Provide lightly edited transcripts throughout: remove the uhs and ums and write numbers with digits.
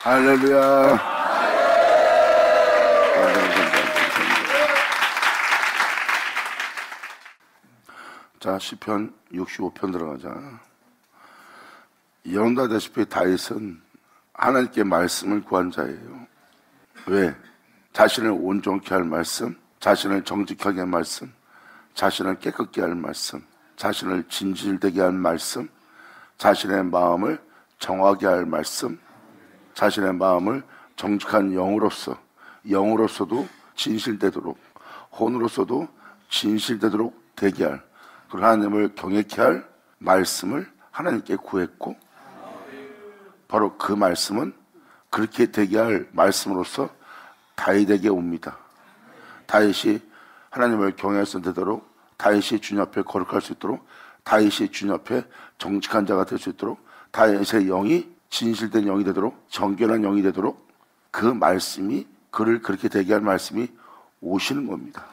할렐루야. 자, 시편 65편 들어가자. 여러분도 아시다시피 다윗은 하나님께 말씀을 구한 자예요. 왜? 자신을 온전케 할 말씀, 자신을 정직하게 할 말씀, 자신을 깨끗게 할 말씀, 자신을 진실되게 할 말씀, 자신의 마음을 정하게 할 말씀, 자신의 마음을 정직한 영으로서도 진실되도록, 혼으로서도 진실되도록 되게 할, 그리고 하나님을 경외케 할 말씀을 하나님께 구했고, 바로 그 말씀은 그렇게 되게 할 말씀으로서 다윗에게 옵니다. 다윗이 하나님을 경외할 수 되도록, 다윗이 주님 앞에 거룩할 수 있도록, 다윗이 주님 앞에 정직한 자가 될 수 있도록, 다윗의 영이 진실된 영이 되도록, 정결한 영이 되도록, 그 말씀이 그를 그렇게 되게 할 말씀이 오시는 겁니다.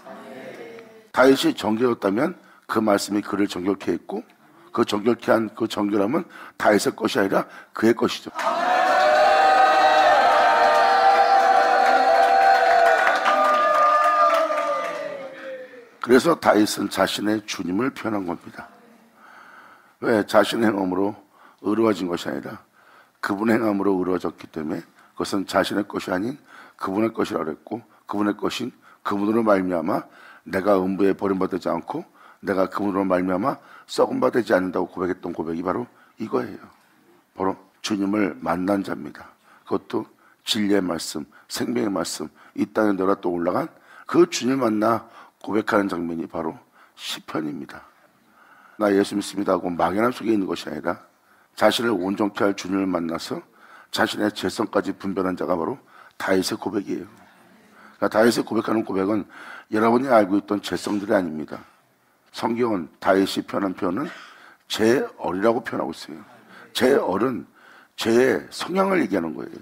다윗이 정결했다면 그 말씀이 그를 정결케 했고, 그 정결케 한 그 정결함은 다윗의 것이 아니라 그의 것이죠. 그래서 다윗은 자신의 주님을 표현한 겁니다. 왜? 자신의 행함으로 의로워진 것이 아니라 그분의 행함으로 의로워졌기 때문에 그것은 자신의 것이 아닌 그분의 것이라고 했고, 그분의 것인 그분으로 말미암아 내가 음부에 버림받지 않고 내가 그분으로 말미암아 썩은 바 되지 않는다고 고백했던 고백이 바로 이거예요. 바로 주님을 만난 자입니다. 그것도 진리의 말씀, 생명의 말씀, 이 땅에 내가 또 올라간 그 주님을 만나 고백하는 장면이 바로 시편입니다. 나 예수 믿습니다 하고 막연함 속에 있는 것이 아니라 자신을 온전케 할 주님을 만나서 자신의 죄성까지 분별한 자가 바로 다윗의 고백이에요. 그러니까 다윗의 고백하는 고백은 여러분이 알고 있던 죄성들이 아닙니다. 성경은 다윗이 표현한 표현은 죄얼이라고 표현하고 있어요. 죄얼은 죄의 성향을 얘기하는 거예요.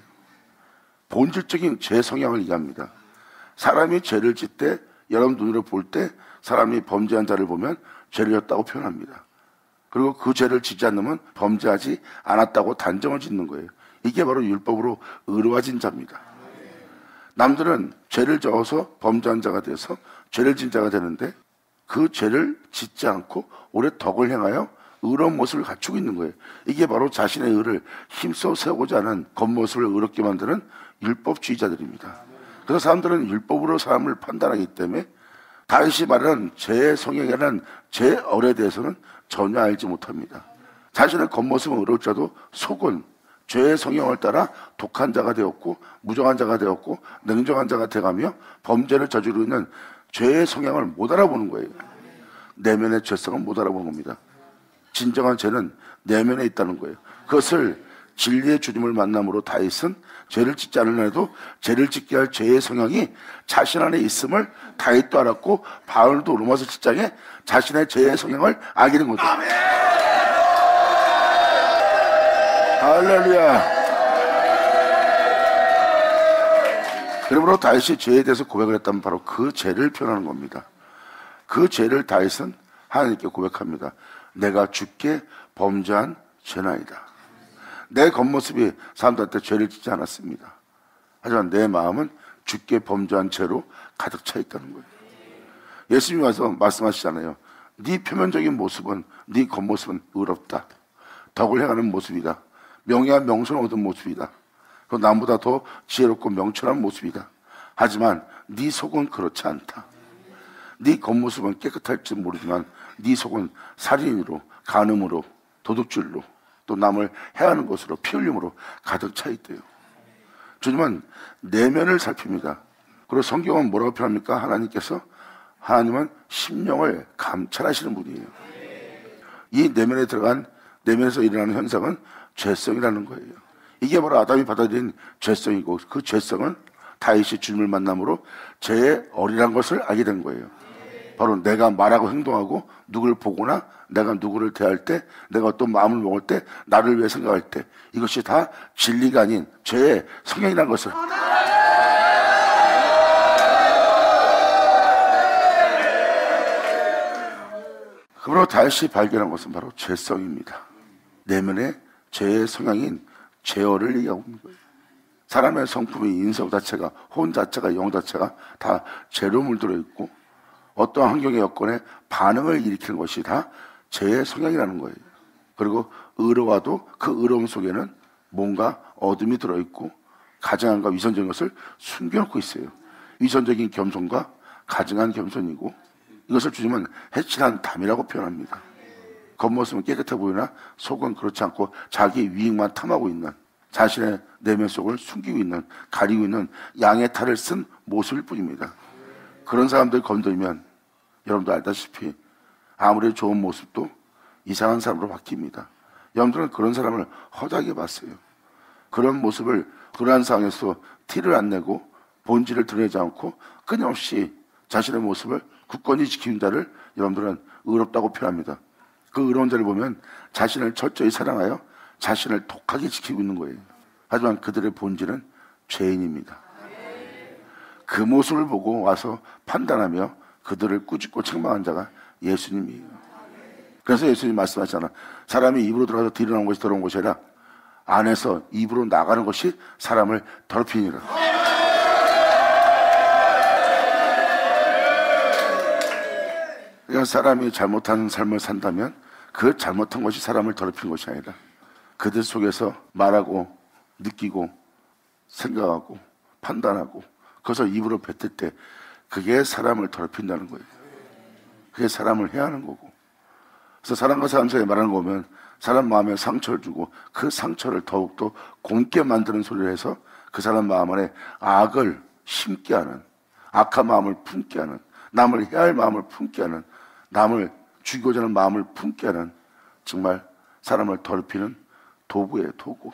본질적인 죄 성향을 얘기합니다. 사람이 죄를 짓 때, 여러분 눈으로 볼 때 사람이 범죄한 자를 보면 죄를 졌다고 표현합니다. 그리고 그 죄를 짓지 않으면 범죄하지 않았다고 단정을 짓는 거예요. 이게 바로 율법으로 의로워진 자입니다. 남들은 죄를 저어서 범죄한 자가 돼서 죄를 진 자가 되는데 그 죄를 짓지 않고 오래 덕을 행하여 의로운 모습을 갖추고 있는 거예요. 이게 바로 자신의 의를 힘써 세우고자 하는 겉모습을 의롭게 만드는 율법주의자들입니다. 그래서 사람들은 율법으로 사람을 판단하기 때문에 다윗이 말하는 죄의 성향이라는 죄얼에 대해서는 전혀 알지 못합니다. 자신의 겉모습은 의롭자도 속은 죄의 성향을 따라 독한 자가 되었고 무정한 자가 되었고 냉정한 자가 돼가며 범죄를 저지르고 있는 죄의 성향을 못 알아보는 거예요. 내면의 죄성을 못 알아보는 겁니다. 진정한 죄는 내면에 있다는 거예요. 그것을 진리의 주님을 만남으로 다윗은 죄를 짓지 않으려 해도 죄를 짓게 할 죄의 성향이 자신 안에 있음을 다윗도 알았고 바울도 로마서 7장에 자신의 죄의 성향을 알게 된 거죠. 할렐루야. 그러므로 다윗이 죄에 대해서 고백을 했다면 바로 그 죄를 표현하는 겁니다. 그 죄를 다윗은 하나님께 고백합니다. 내가 주께 범죄한 죄나이다. 내 겉모습이 사람들한테 죄를 짓지 않았습니다. 하지만 내 마음은 주께 범죄한 죄로 가득 차 있다는 거예요. 예수님이 와서 말씀하시잖아요. 네 표면적인 모습은, 네 겉모습은 의롭다. 덕을 행하는 모습이다. 명예와 명성을 얻은 모습이다. 그리고 남보다 더 지혜롭고 명철한 모습이다. 하지만 네 속은 그렇지 않다. 네 겉모습은 깨끗할지 모르지만 네 속은 살인으로, 간음으로, 도둑질로, 또 남을 해하는 것으로, 피 흘림으로 가득 차 있대요. 주님은 내면을 살핍니다. 그리고 성경은 뭐라고 표현합니까? 하나님은 심령을 감찰하시는 분이에요. 이 내면에 들어간, 내면에서 일어나는 현상은 죄성이라는 거예요. 이게 바로 아담이 받아들인 죄성이고, 그 죄성은 다윗이 주님을 만남으로 죄의 어리란 것을 알게 된 거예요. 바로 내가 말하고 행동하고 누구를 보거나 내가 누구를 대할 때, 내가 어떤 마음을 먹을 때, 나를 위해 생각할 때, 이것이 다 진리가 아닌 죄의 성향이라는 것을. 그러므로 다윗이 발견한 것은 바로 죄성입니다. 내면의 죄의 성향인 죄어를 얘기하고 있는 거예요. 사람의 성품이 인성 자체가, 혼 자체가, 영 자체가 다 죄로 물들어 있고 어떠한 환경의 여건에 반응을 일으키는 것이 다 죄의 성향이라는 거예요. 그리고 의로와도 그 의로움 속에는 뭔가 어둠이 들어있고 가증함과 위선적인 것을 숨겨놓고 있어요. 위선적인 겸손과 가증한 겸손이고, 이것을 주님은 해칠한 담이라고 표현합니다. 겉모습은 깨끗해 보이나 속은 그렇지 않고 자기 유익만 탐하고 있는, 자신의 내면 속을 숨기고 있는, 가리고 있는 양의 탈을 쓴 모습일 뿐입니다. 그런 사람들 건드리면 여러분도 알다시피 아무리 좋은 모습도 이상한 사람으로 바뀝니다. 여러분들은 그런 사람을 허다하게 봤어요. 그런 모습을 그러한 상황에서 티를 안 내고 본질을 드러내지 않고 끊임없이 자신의 모습을 굳건히 지키는 자를 여러분들은 의롭다고 표현합니다. 그 의로운 자를 보면 자신을 철저히 사랑하여 자신을 독하게 지키고 있는 거예요. 하지만 그들의 본질은 죄인입니다. 그 모습을 보고 와서 판단하며 그들을 꾸짖고 책망한 자가 예수님이에요. 그래서 예수님 말씀하시잖아. 사람이 입으로 들어가서 뒤로 나온 것이 더러운 것이 아니라 안에서 입으로 나가는 것이 사람을 더럽히니라. 그러니까 사람이 잘못한 삶을 산다면 그 잘못한 것이 사람을 더럽힌 것이 아니라 그들 속에서 말하고 느끼고 생각하고 판단하고 그것을 입으로 뱉을 때 그게 사람을 더럽힌다는 거예요. 그게 사람을 해하는 거고. 그래서 사람과 사람 사이에 말하는 거 보면 사람 마음에 상처를 주고 그 상처를 더욱더 곪게 만드는 소리를 해서 그 사람 마음 안에 악을 심게 하는, 악한 마음을 품게 하는, 남을 해할 마음을 품게 하는, 남을 죽이고자 하는 마음을 품게 하는, 정말 사람을 더럽히는 도구예요, 도구.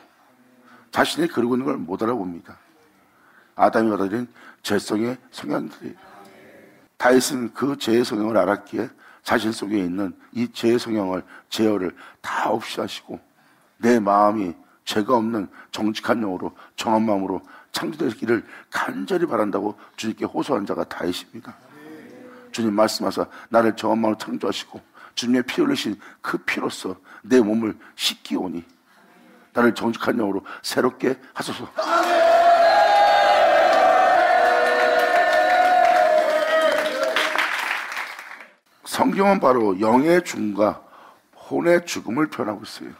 자신이 그러고 있는 걸 못 알아봅니다. 아담이 받아들인 죄성의 성향들이에요. 다윗은 그 죄의 성향을 알았기에 자신 속에 있는 이 죄의 성향을, 제어를 다 없이 하시고 내 마음이 죄가 없는 정직한 영으로 정한 마음으로 창조되기를 간절히 바란다고 주님께 호소한 자가 다윗입니다. 주님 말씀하사 나를 정한 마음으로 창조하시고 주님의 피 흘리신 그 피로써 내 몸을 씻기오니 나를 정직한 영으로 새롭게 하소서. 성경은 바로 영의 죽음과 혼의 죽음을 표현하고 있어요.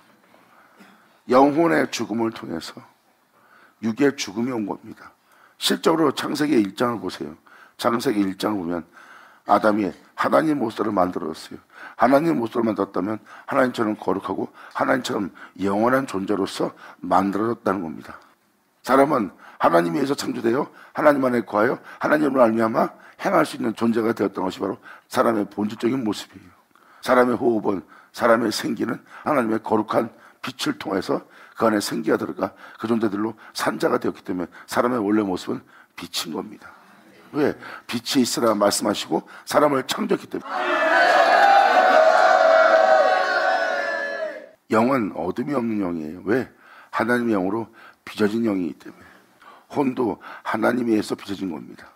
영혼의 죽음을 통해서 육의 죽음이 온 겁니다. 실적으로 창세기 1장을 보세요. 창세기 1장을 보면 아담이 하나님 모습으로 만들었어요. 하나님 모습으로 만들었다면 하나님처럼 거룩하고 하나님처럼 영원한 존재로서 만들어졌다는 겁니다. 사람은 하나님에 의해서 창조되어 하나님 안에 거하여 하나님으로 말미암아 행할 수 있는 존재가 되었던 것이 바로 사람의 본질적인 모습이에요. 사람의 호흡은, 사람의 생기는 하나님의 거룩한 빛을 통해서 그 안에 생기가 들어가 그 존재들로 산자가 되었기 때문에 사람의 원래 모습은 빛인 겁니다. 왜? 빛이 있으라 말씀하시고 사람을 창조했기 때문에. 영은 어둠이 없는 영이에요. 왜? 하나님의 영으로 빚어진 영이기 때문에. 혼도 하나님에 의해서 빚어진 겁니다.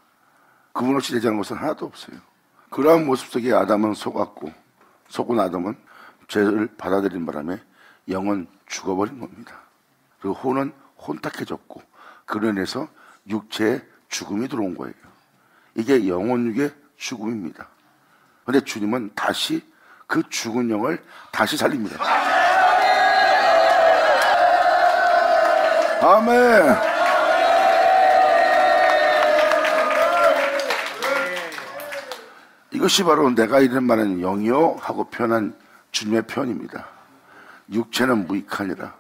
그분 없이 되지 않은 것은 하나도 없어요. 그러한 모습 속에 아담은 속았고, 속은 아담은 죄를 받아들인 바람에 영은 죽어버린 겁니다. 그리고 혼은 혼탁해졌고, 그로 인해서 육체에 죽음이 들어온 거예요. 이게 영혼육의 죽음입니다. 그런데 주님은 다시 그 죽은 영을 다시 살립니다. 아멘. 이것이 바로 내가 이런 말은 영이요 하고 표현한 주님의 표현입니다. 육체는 무익하니라.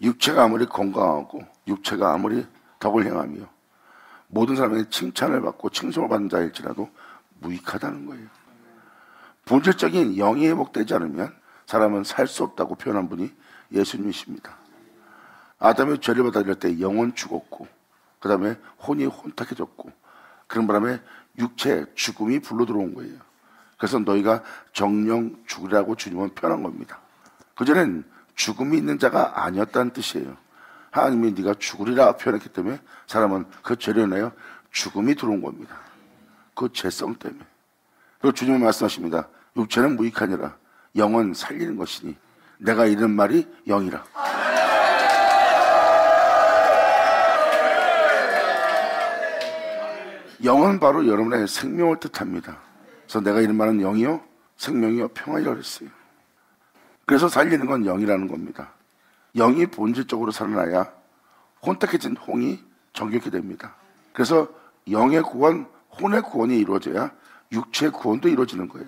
육체가 아무리 건강하고 육체가 아무리 덕을 행하며 모든 사람에게 칭찬을 받고 칭송을 받는 자일지라도 무익하다는 거예요. 본질적인 영이 회복되지 않으면 사람은 살 수 없다고 표현한 분이 예수님이십니다. 아담이 죄를 받아들일 때 영은 죽었고 그 다음에 혼이 혼탁해졌고 그런 바람에 육체 죽음이 불러 들어온 거예요. 그래서 너희가 정령 죽으라고 주님은 표현한 겁니다. 그전엔 죽음이 있는 자가 아니었다는 뜻이에요. 하나님이 네가 죽으리라 표현했기 때문에 사람은 그 죄로 인하여 죽음이 들어온 겁니다. 그 죄성 때문에. 그리고 주님은 말씀하십니다. 육체는 무익하니라. 영은 살리는 것이니 내가 이런 말이 영이라. 영은 바로 여러분의 생명을 뜻합니다. 그래서 내가 이런 말은 영이요 생명이요 평안이라고 했어요. 그래서 살리는 건 영이라는 겁니다. 영이 본질적으로 살아나야 혼탁해진 홍이 정결케 됩니다. 그래서 영의 구원, 혼의 구원이 이루어져야 육체의 구원도 이루어지는 거예요.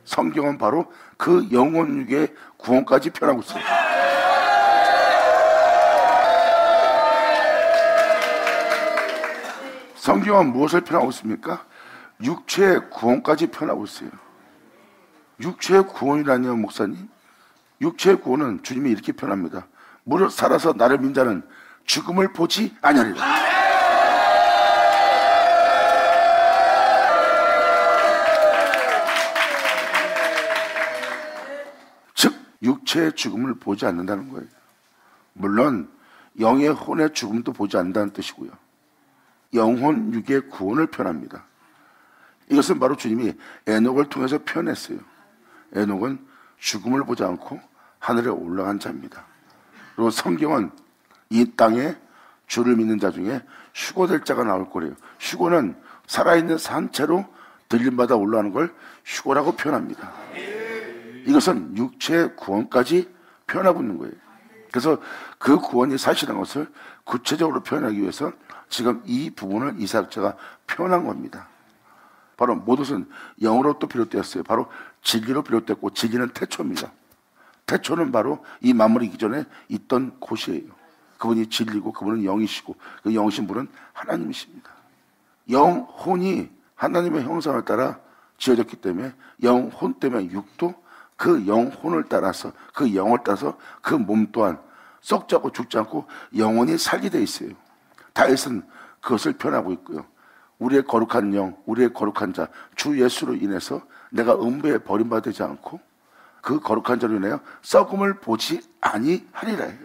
성경은 바로 그 영혼육의 구원까지 표현하고 있습니다. 성경은 무엇을 표현하고 있습니까? 육체의 구원까지 표현하고 있어요. 육체의 구원이라니요, 목사님? 육체의 구원은 주님이 이렇게 표현합니다. 무릇 살아서 나를 믿는 자는 죽음을 보지 아니하리라. 즉 육체의 죽음을 보지 않는다는 거예요. 물론 영의 혼의 죽음도 보지 않는다는 뜻이고요. 영혼 육의 구원을 표현합니다. 이것은 바로 주님이 에녹을 통해서 표현했어요. 에녹은 죽음을 보지 않고 하늘에 올라간 자입니다. 그리고 성경은 이 땅에 주를 믿는 자 중에 휴거될 자가 나올 거래요. 휴거는 살아있는 산채로 들림받아 올라가는 걸 휴거라고 표현합니다. 이것은 육체의 구원까지 표현하고 있는 거예요. 그래서 그 구원이 사실인 것을 구체적으로 표현하기 위해서 지금 이 부분을 이사학자가 표현한 겁니다. 바로 모든 영으로 또 비롯되었어요. 바로 진리로 비롯됐고, 진리는 태초입니다. 태초는 바로 이 만물이 이전에 있던 곳이에요. 그분이 진리고 그분은 영이시고 그 영이신 분은 하나님이십니다. 영혼이 하나님의 형상을 따라 지어졌기 때문에 영혼 때문에 육도 그 영혼을 따라서, 그 영을 따라서 그 몸 또한 썩지 않고 죽지 않고 영원히 살게 돼 있어요. 다윗은 그것을 표현하고 있고요. 우리의 거룩한 영, 우리의 거룩한 자, 주 예수로 인해서 내가 음부에 버림받지 않고 그 거룩한 자로 인하여 썩음을 보지 아니하리라 해요.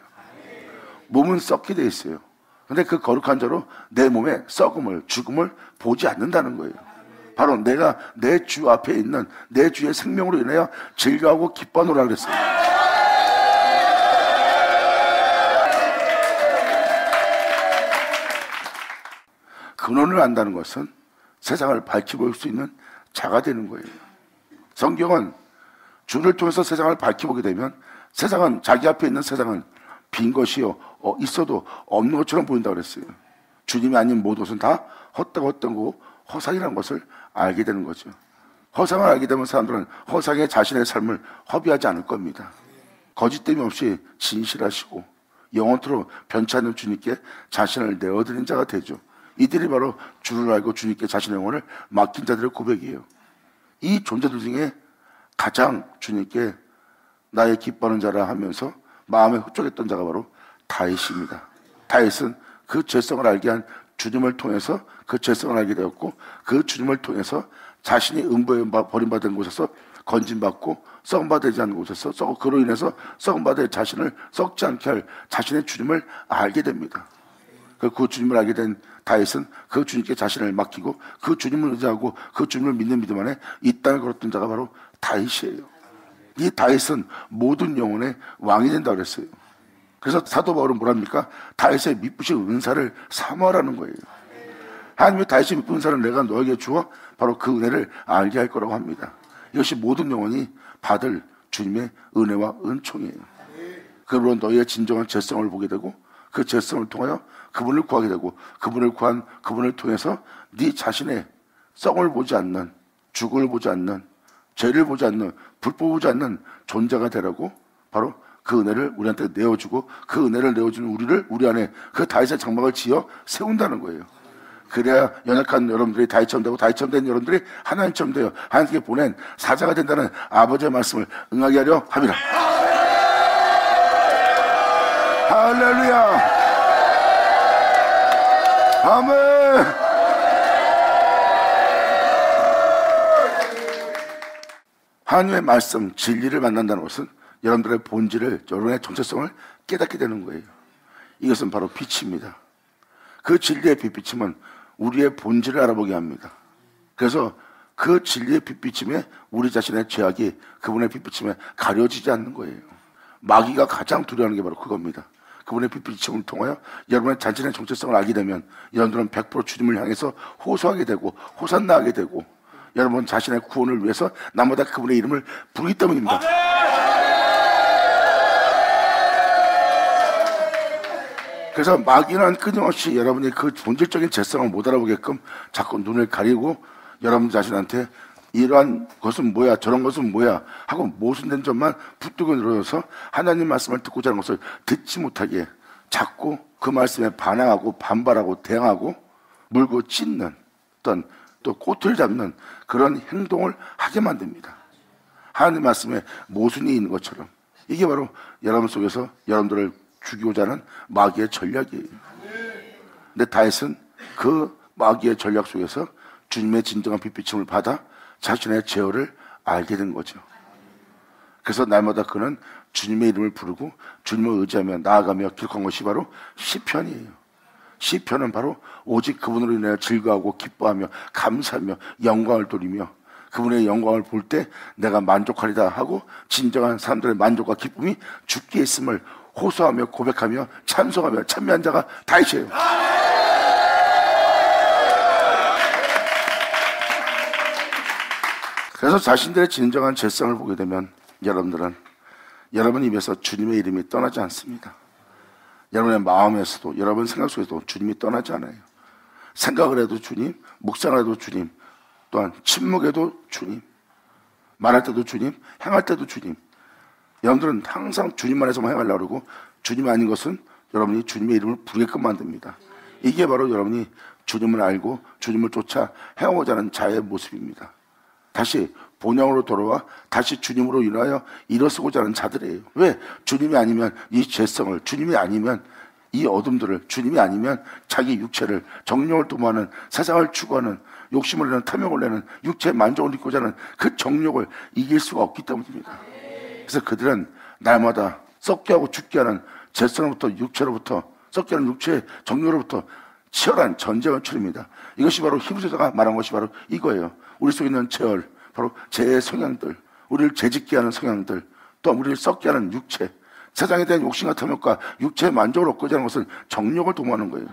몸은 썩게 돼 있어요. 근데 그 거룩한 자로 내 몸에 썩음을, 죽음을 보지 않는다는 거예요. 바로 내가 내 주 앞에 있는 내 주의 생명으로 인하여 즐거워하고 기뻐하노라 그랬어요. 근원을 안다는 것은 세상을 밝혀볼 수 있는 자가 되는 거예요. 성경은 주를 통해서 세상을 밝혀보게 되면 세상은, 자기 앞에 있는 세상은 빈 것이요 있어도 없는 것처럼 보인다고 그랬어요. 주님이 아닌 모든 것은 다 헛되고 헛되고 허상이라는 것을 알게 되는 거죠. 허상을 알게 되면 사람들은 허상에 자신의 삶을 허비하지 않을 겁니다. 거짓됨이 없이 진실하시고 영원토록 변치 않는 주님께 자신을 내어드린 자가 되죠. 이들이 바로 주를 알고 주님께 자신의 영혼을 맡긴 자들의 고백이에요. 이 존재들 중에 가장 주님께 나의 기뻐하는 자라 하면서 마음에 흡족했던 자가 바로 다윗입니다. 다윗은 그 죄성을 알게 한 주님을 통해서 그 죄성을 알게 되었고, 그 주님을 통해서 자신이 음부에 버림받은 곳에서 건진받고 썩음받지 않는 곳에서 그로 인해서 썩음받을 자신을 썩지 않게 할 자신의 주님을 알게 됩니다. 그 주님을 알게 된 다윗은 그 주님께 자신을 맡기고 그 주님을 의지하고 그 주님을 믿는 믿음 안에 이 땅을 걸었던 자가 바로 다윗이에요. 이 다윗은 모든 영혼의 왕이 된다고 그랬어요. 그래서 사도 바울은 뭐랍니까? 다윗의 미쁘신 은사를 사모하라는 거예요. 하나님의 다윗의 미쁜 은사를 내가 너에게 주어 바로 그 은혜를 알게 할 거라고 합니다. 이것이 모든 영혼이 받을 주님의 은혜와 은총이에요. 그러므로 너희의 진정한 죄성을 보게 되고 그 죄성을 통하여 그분을 구하게 되고 그분을 구한 그분을 통해서 네 자신의 썩을 보지 않는, 죽음을 보지 않는, 죄를 보지 않는, 불법을 보지 않는 존재가 되라고 바로 그 은혜를 우리한테 내어주고 그 은혜를 내어주는 우리를 우리 안에 그 다윗의 장막을 지어 세운다는 거예요. 그래야 연약한 여러분들이 다윗처럼 되고 다윗처럼 된 여러분들이 하나님처럼 되어 하나님께 보낸 사자가 된다는 아버지의 말씀을 응하게 하려 합니다. 할렐루야. 아멘. 하나님의 말씀, 진리를 만난다는 것은 여러분들의 본질을, 여러분의 정체성을 깨닫게 되는 거예요. 이것은 바로 빛입니다. 그 진리의 빛비침은 우리의 본질을 알아보게 합니다. 그래서 그 진리의 빛비침에 우리 자신의 죄악이 그분의 빛비침에 가려지지 않는 거예요. 마귀가 가장 두려워하는 게 바로 그겁니다. 그분의 빛비침을 통하여 여러분의 자신의 정체성을 알게 되면 여러분들은 100% 주님을 향해서 호소하게 되고 호산나하게 되고 여러분 자신의 구원을 위해서 나마다 그분의 이름을 부르기 때문입니다. 그래서 마귀는 끊임없이 여러분이 그 본질적인 죄성을 못 알아보게끔 자꾸 눈을 가리고 여러분 자신한테 이러한 것은 뭐야 저런 것은 뭐야 하고 모순된 점만 붙들고 늘어서 하나님 말씀을 듣고자 하는 것을 듣지 못하게 자꾸 그 말씀에 반항하고 반발하고 대항하고 물고 찢는 어떤 또 꼬투리를 잡는 그런 행동을 하게 만듭니다. 하나님 말씀에 모순이 있는 것처럼 이게 바로 여러분 속에서 여러분들을 죽이고자 하는 마귀의 전략이에요. 근데 다윗은 그 마귀의 전략 속에서 주님의 진정한 빛비침을 받아 자신의 제어를 알게 된 거죠. 그래서 날마다 그는 주님의 이름을 부르고 주님을 의지하며 나아가며 기록한 것이 바로 시편이에요. 시편은 바로 오직 그분으로 인하여 즐거워하고 기뻐하며 감사하며 영광을 돌리며 그분의 영광을 볼 때 내가 만족하리다 하고 진정한 사람들의 만족과 기쁨이 주께 있음을 호소하며 고백하며 찬송하며 찬미한 자가 다윗이에요. 그래서 자신들의 진정한 죄성을 보게 되면 여러분들은 여러분 입에서 주님의 이름이 떠나지 않습니다. 여러분의 마음에서도 여러분 생각 속에서도 주님이 떠나지 않아요. 생각을 해도 주님, 묵상을 해도 주님, 또한 침묵에도 주님, 말할 때도 주님, 행할 때도 주님. 여러분들은 항상 주님 안에서만 행하려고 그러고 주님 아닌 것은 여러분이 주님의 이름을 부르게끔 만듭니다. 이게 바로 여러분이 주님을 알고 주님을 쫓아 행하고자 하는 자의 모습입니다. 다시 본향으로 돌아와 다시 주님으로 인하여 일어서고자 하는 자들이에요. 왜? 주님이 아니면 이 죄성을, 주님이 아니면 이 어둠들을, 주님이 아니면 자기 육체를, 정욕을 도모하는, 세상을 추구하는, 욕심을 내는, 탐욕을 내는, 육체의 만족을 느끼고자 하는 그 정욕을 이길 수가 없기 때문입니다. 그래서 그들은 날마다 썩게 하고 죽게 하는 죄성으로부터 육체로부터, 썩게 하는 육체의 정욕으로부터 치열한 전쟁을 치릅니다. 이것이 바로 히브리서가 말한 것이 바로 이거예요. 우리 속에 있는 죄열, 바로 죄의 성향들, 우리를 죄짓게 하는 성향들, 또 우리를 썩게 하는 육체, 세상에 대한 욕심과 탐욕과 육체의 만족을 얻고자 하는 것은 정욕을 도모하는 거예요.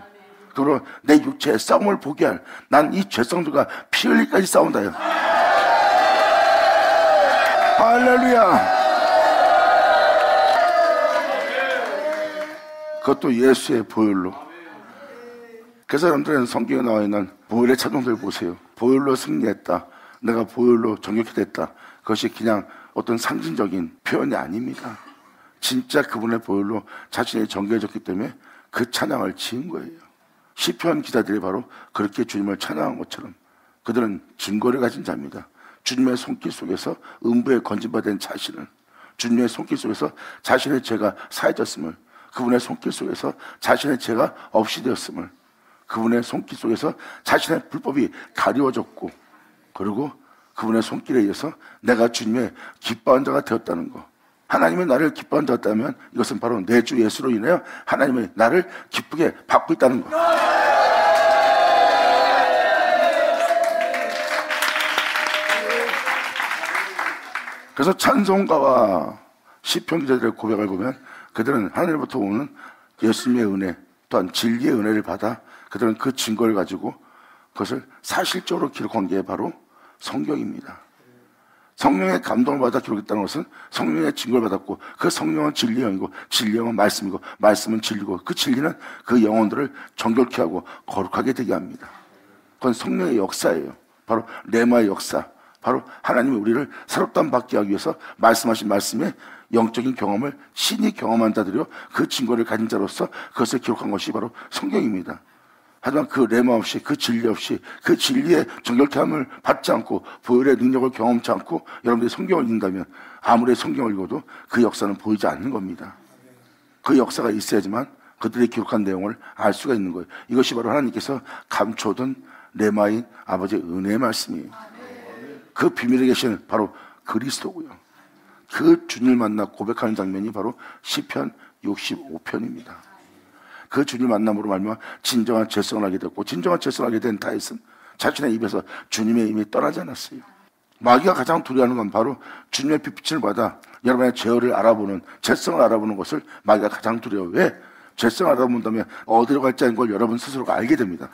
그리고 내 육체의 싸움을 보게 할, 난 이 죄성들과 피 흘리기까지 싸운다요. 할렐루야. 그것도 예수의 보혈로. 그래서 여러분들은 성경에 나와 있는 보혈의 찬송들 보세요. 보혈로 승리했다, 내가 보혈로 정결케 됐다. 그것이 그냥 어떤 상징적인 표현이 아닙니다. 진짜 그분의 보혈로 자신이 정결해졌기 때문에 그 찬양을 지은 거예요. 시편 기자들이 바로 그렇게 주님을 찬양한 것처럼 그들은 증거를 가진 자입니다. 주님의 손길 속에서 음부에 건진받은 자신을, 주님의 손길 속에서 자신의 죄가 사해졌음을, 그분의 손길 속에서 자신의 죄가 없이 되었음을, 그분의 손길 속에서 자신의 불법이 가리워졌고, 그리고 그분의 손길에 의해서 내가 주님의 기뻐한 자가 되었다는 것. 하나님이 나를 기뻐한 자였다면 이것은 바로 내 주 예수로 인하여 하나님이 나를 기쁘게 받고 있다는 것. 그래서 찬송가와 시편 기자들의 고백을 보면 그들은 하나님으로부터 오는 예수님의 은혜, 또한 진리의 은혜를 받아 그들은 그 증거를 가지고 그것을 사실적으로 기록한 게 바로 성경입니다. 성령의 감동을 받아 기록했다는 것은 성령의 증거를 받았고, 그 성령은 진리의 영이고, 진리의 영은 말씀이고, 말씀은 진리고, 그 진리는 그 영혼들을 정결케 하고 거룩하게 되게 합니다. 그건 성령의 역사예요. 바로 레마의 역사, 바로 하나님이 우리를 새롭다함 받게 하기 위해서 말씀하신 말씀에 영적인 경험을 신이 경험한 자들이요, 그 증거를 가진 자로서 그것을 기록한 것이 바로 성경입니다. 하지만 그 레마 없이, 그 진리 없이, 그 진리의 정결케 함을 받지 않고 보혈의 능력을 경험치 않고 여러분들이 성경을 읽는다면 아무리 성경을 읽어도 그 역사는 보이지 않는 겁니다. 그 역사가 있어야지만 그들이 기록한 내용을 알 수가 있는 거예요. 이것이 바로 하나님께서 감춰둔 레마인 아버지의 은혜의 말씀이에요. 그 비밀에 계신 바로 그리스도고요. 그 주님을 만나 고백하는 장면이 바로 시편 65편입니다. 그 주님 만남으로 말미암아 진정한 죄성을 알게 됐고, 진정한 죄성을 알게 된 다윗은 자신의 입에서 주님의 이름이 떠나지 않았어요. 마귀가 가장 두려워하는 건 바로 주님의 빛을 받아 여러분의 죄를 알아보는, 죄성을 알아보는 것을 마귀가 가장 두려워요. 왜? 죄성을 알아본다면 어디로 갈지 하는 걸 여러분 스스로가 알게 됩니다.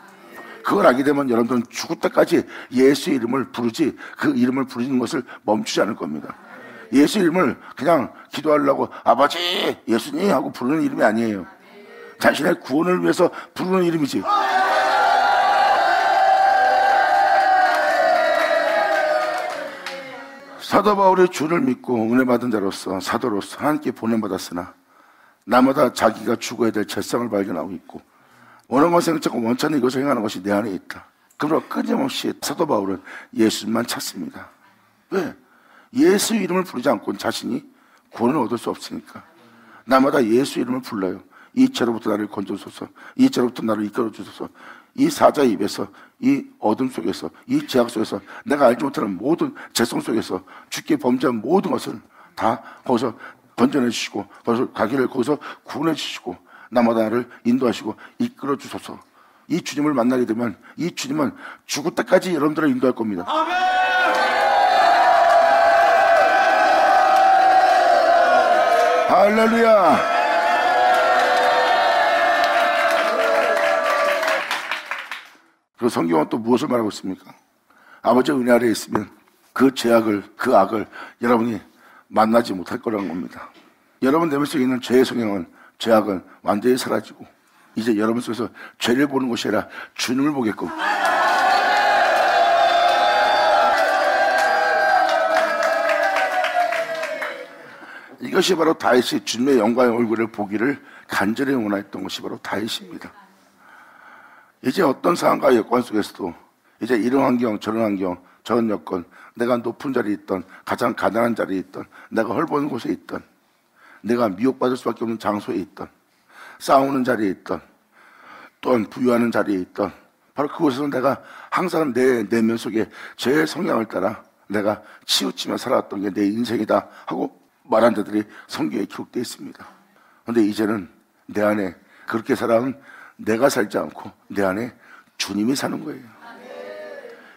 그걸 알게 되면 여러분들은 죽을 때까지 예수의 이름을 부르지 그 이름을 부르는 것을 멈추지 않을 겁니다. 예수 이름을 그냥 기도하려고 아버지 예수님 하고 부르는 이름이 아니에요. 자신의 구원을 위해서 부르는 이름이지. 사도 바울이 주를 믿고 은혜 받은 자로서 사도로서 하나님께 보냄받았으나 나마다 자기가 죽어야 될 죄성을 발견하고 있고 원한과 생각과 원천에 이것을 행하는 것이 내 안에 있다. 그러므로 끊임없이 사도 바울은 예수만 찾습니다. 왜? 예수 이름을 부르지 않고는 자신이 구원을 얻을 수 없으니까 나마다 예수 이름을 불러요. 이 죄로부터 나를 건져주소서, 이 죄로부터 나를 이끌어주소서. 이 사자의 입에서, 이 어둠 속에서, 이 죄악 속에서 내가 알지 못하는 모든 죄성 속에서 주께 범죄한 모든 것을 다 거기서 건져내 주시고 거기서 가기를 거기서 구원해 주시고 나마다 나를 인도하시고 이끌어 주소서. 이 주님을 만나게 되면 이 주님은 죽을 때까지 여러분들을 인도할 겁니다. 아멘! 할렐루야! 그리고 성경은 또 무엇을 말하고 있습니까? 아버지의 은혜 아래에 있으면 그 죄악을, 그 악을 여러분이 만나지 못할 거라는 겁니다. 여러분 내면 속에 있는 죄의 성향은, 죄악은 완전히 사라지고 이제 여러분 속에서 죄를 보는 것이 아니라 주님을 보게끔. 이것이 바로 다윗이 주님의 영광의 얼굴을 보기를 간절히 원했던 것이 바로 다윗입니다. 이제 어떤 상황과 여건 속에서도 이제 이런 환경, 저런 환경, 저런 여건, 내가 높은 자리에 있던, 가장 가난한 자리에 있던, 내가 헐벗은 곳에 있던, 내가 미혹받을 수밖에 없는 장소에 있던, 싸우는 자리에 있던, 또한 부유하는 자리에 있던, 바로 그곳에서 내가 항상 내 내면 속에 제 성향을 따라 내가 치우치며 살아왔던 게 내 인생이다 하고 말한 자들이 성경에 기록되어 있습니다. 그런데 이제는 내 안에 그렇게 살아온 내가 살지 않고 내 안에 주님이 사는 거예요.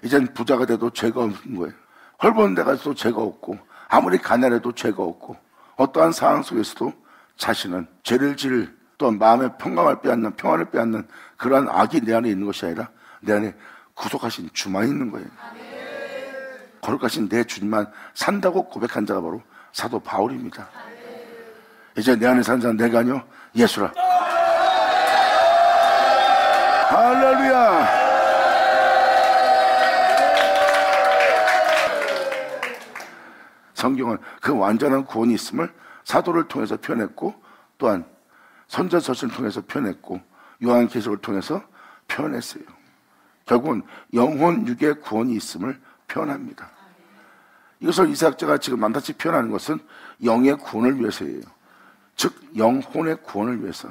이젠 부자가 돼도 죄가 없는 거예요. 헐벗은 데가 있어도 죄가 없고 아무리 가난해도 죄가 없고 어떠한 상황 속에서도 자신은 죄를 지을 또한 마음의 평강을 빼앗는 평안을 빼앗는 그러한 악이 내 안에 있는 것이 아니라 내 안에 구속하신 주만 있는 거예요. 거룩하신 내 주님만 산다고 고백한 자가 바로 사도 바울입니다. 이제 내 안에 사는 자는 내가 아니요 예수라. 할렐루야. 성경은 그 완전한 구원이 있음을 사도를 통해서 표현했고 또한 선전서신을 통해서 표현했고 요한계시록을 통해서 표현했어요. 결국은 영혼 육의 구원이 있음을 표현합니다. 이것을 이사학자가 지금 만다시 표현하는 것은 영의 구원을 위해서예요. 즉 영혼의 구원을 위해서.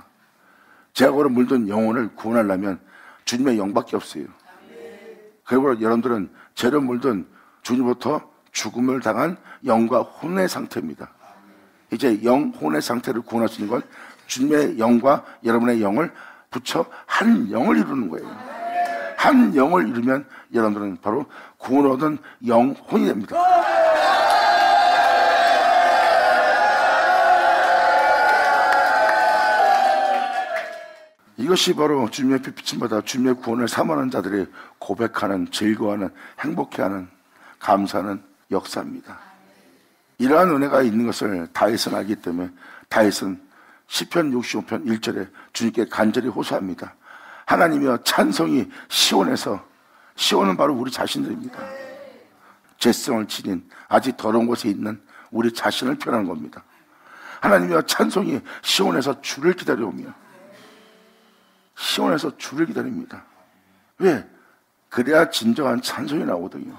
죄악으로 물든 영혼을 구원하려면 주님의 영밖에 없어요. 그리고 여러분들은 죄로 물든 주님부터 죽음을 당한 영과 혼의 상태입니다. 이제 영혼의 상태를 구원할 수 있는 건 주님의 영과 여러분의 영을 붙여 한 영을 이루는 거예요. 한 영을 이루면 여러분들은 바로 구원 얻은 영혼이 됩니다. 이것이 바로 주님의 빛을 받아 주님의 구원을 사모하는 자들이 고백하는, 즐거워하는, 행복해하는, 감사하는 역사입니다. 이러한 은혜가 있는 것을 다윗은 알기 때문에 다윗은 시편 65편 1절에 주님께 간절히 호소합니다. 하나님이여 찬송이 시온에서, 시온은 바로 우리 자신들입니다. 죄성을 지닌 아직 더러운 곳에 있는 우리 자신을 표현하는 겁니다. 하나님이여 찬송이 시온에서 주를 기다려오며, 시온에서 주를 기다립니다. 왜? 그래야 진정한 찬송이 나오거든요.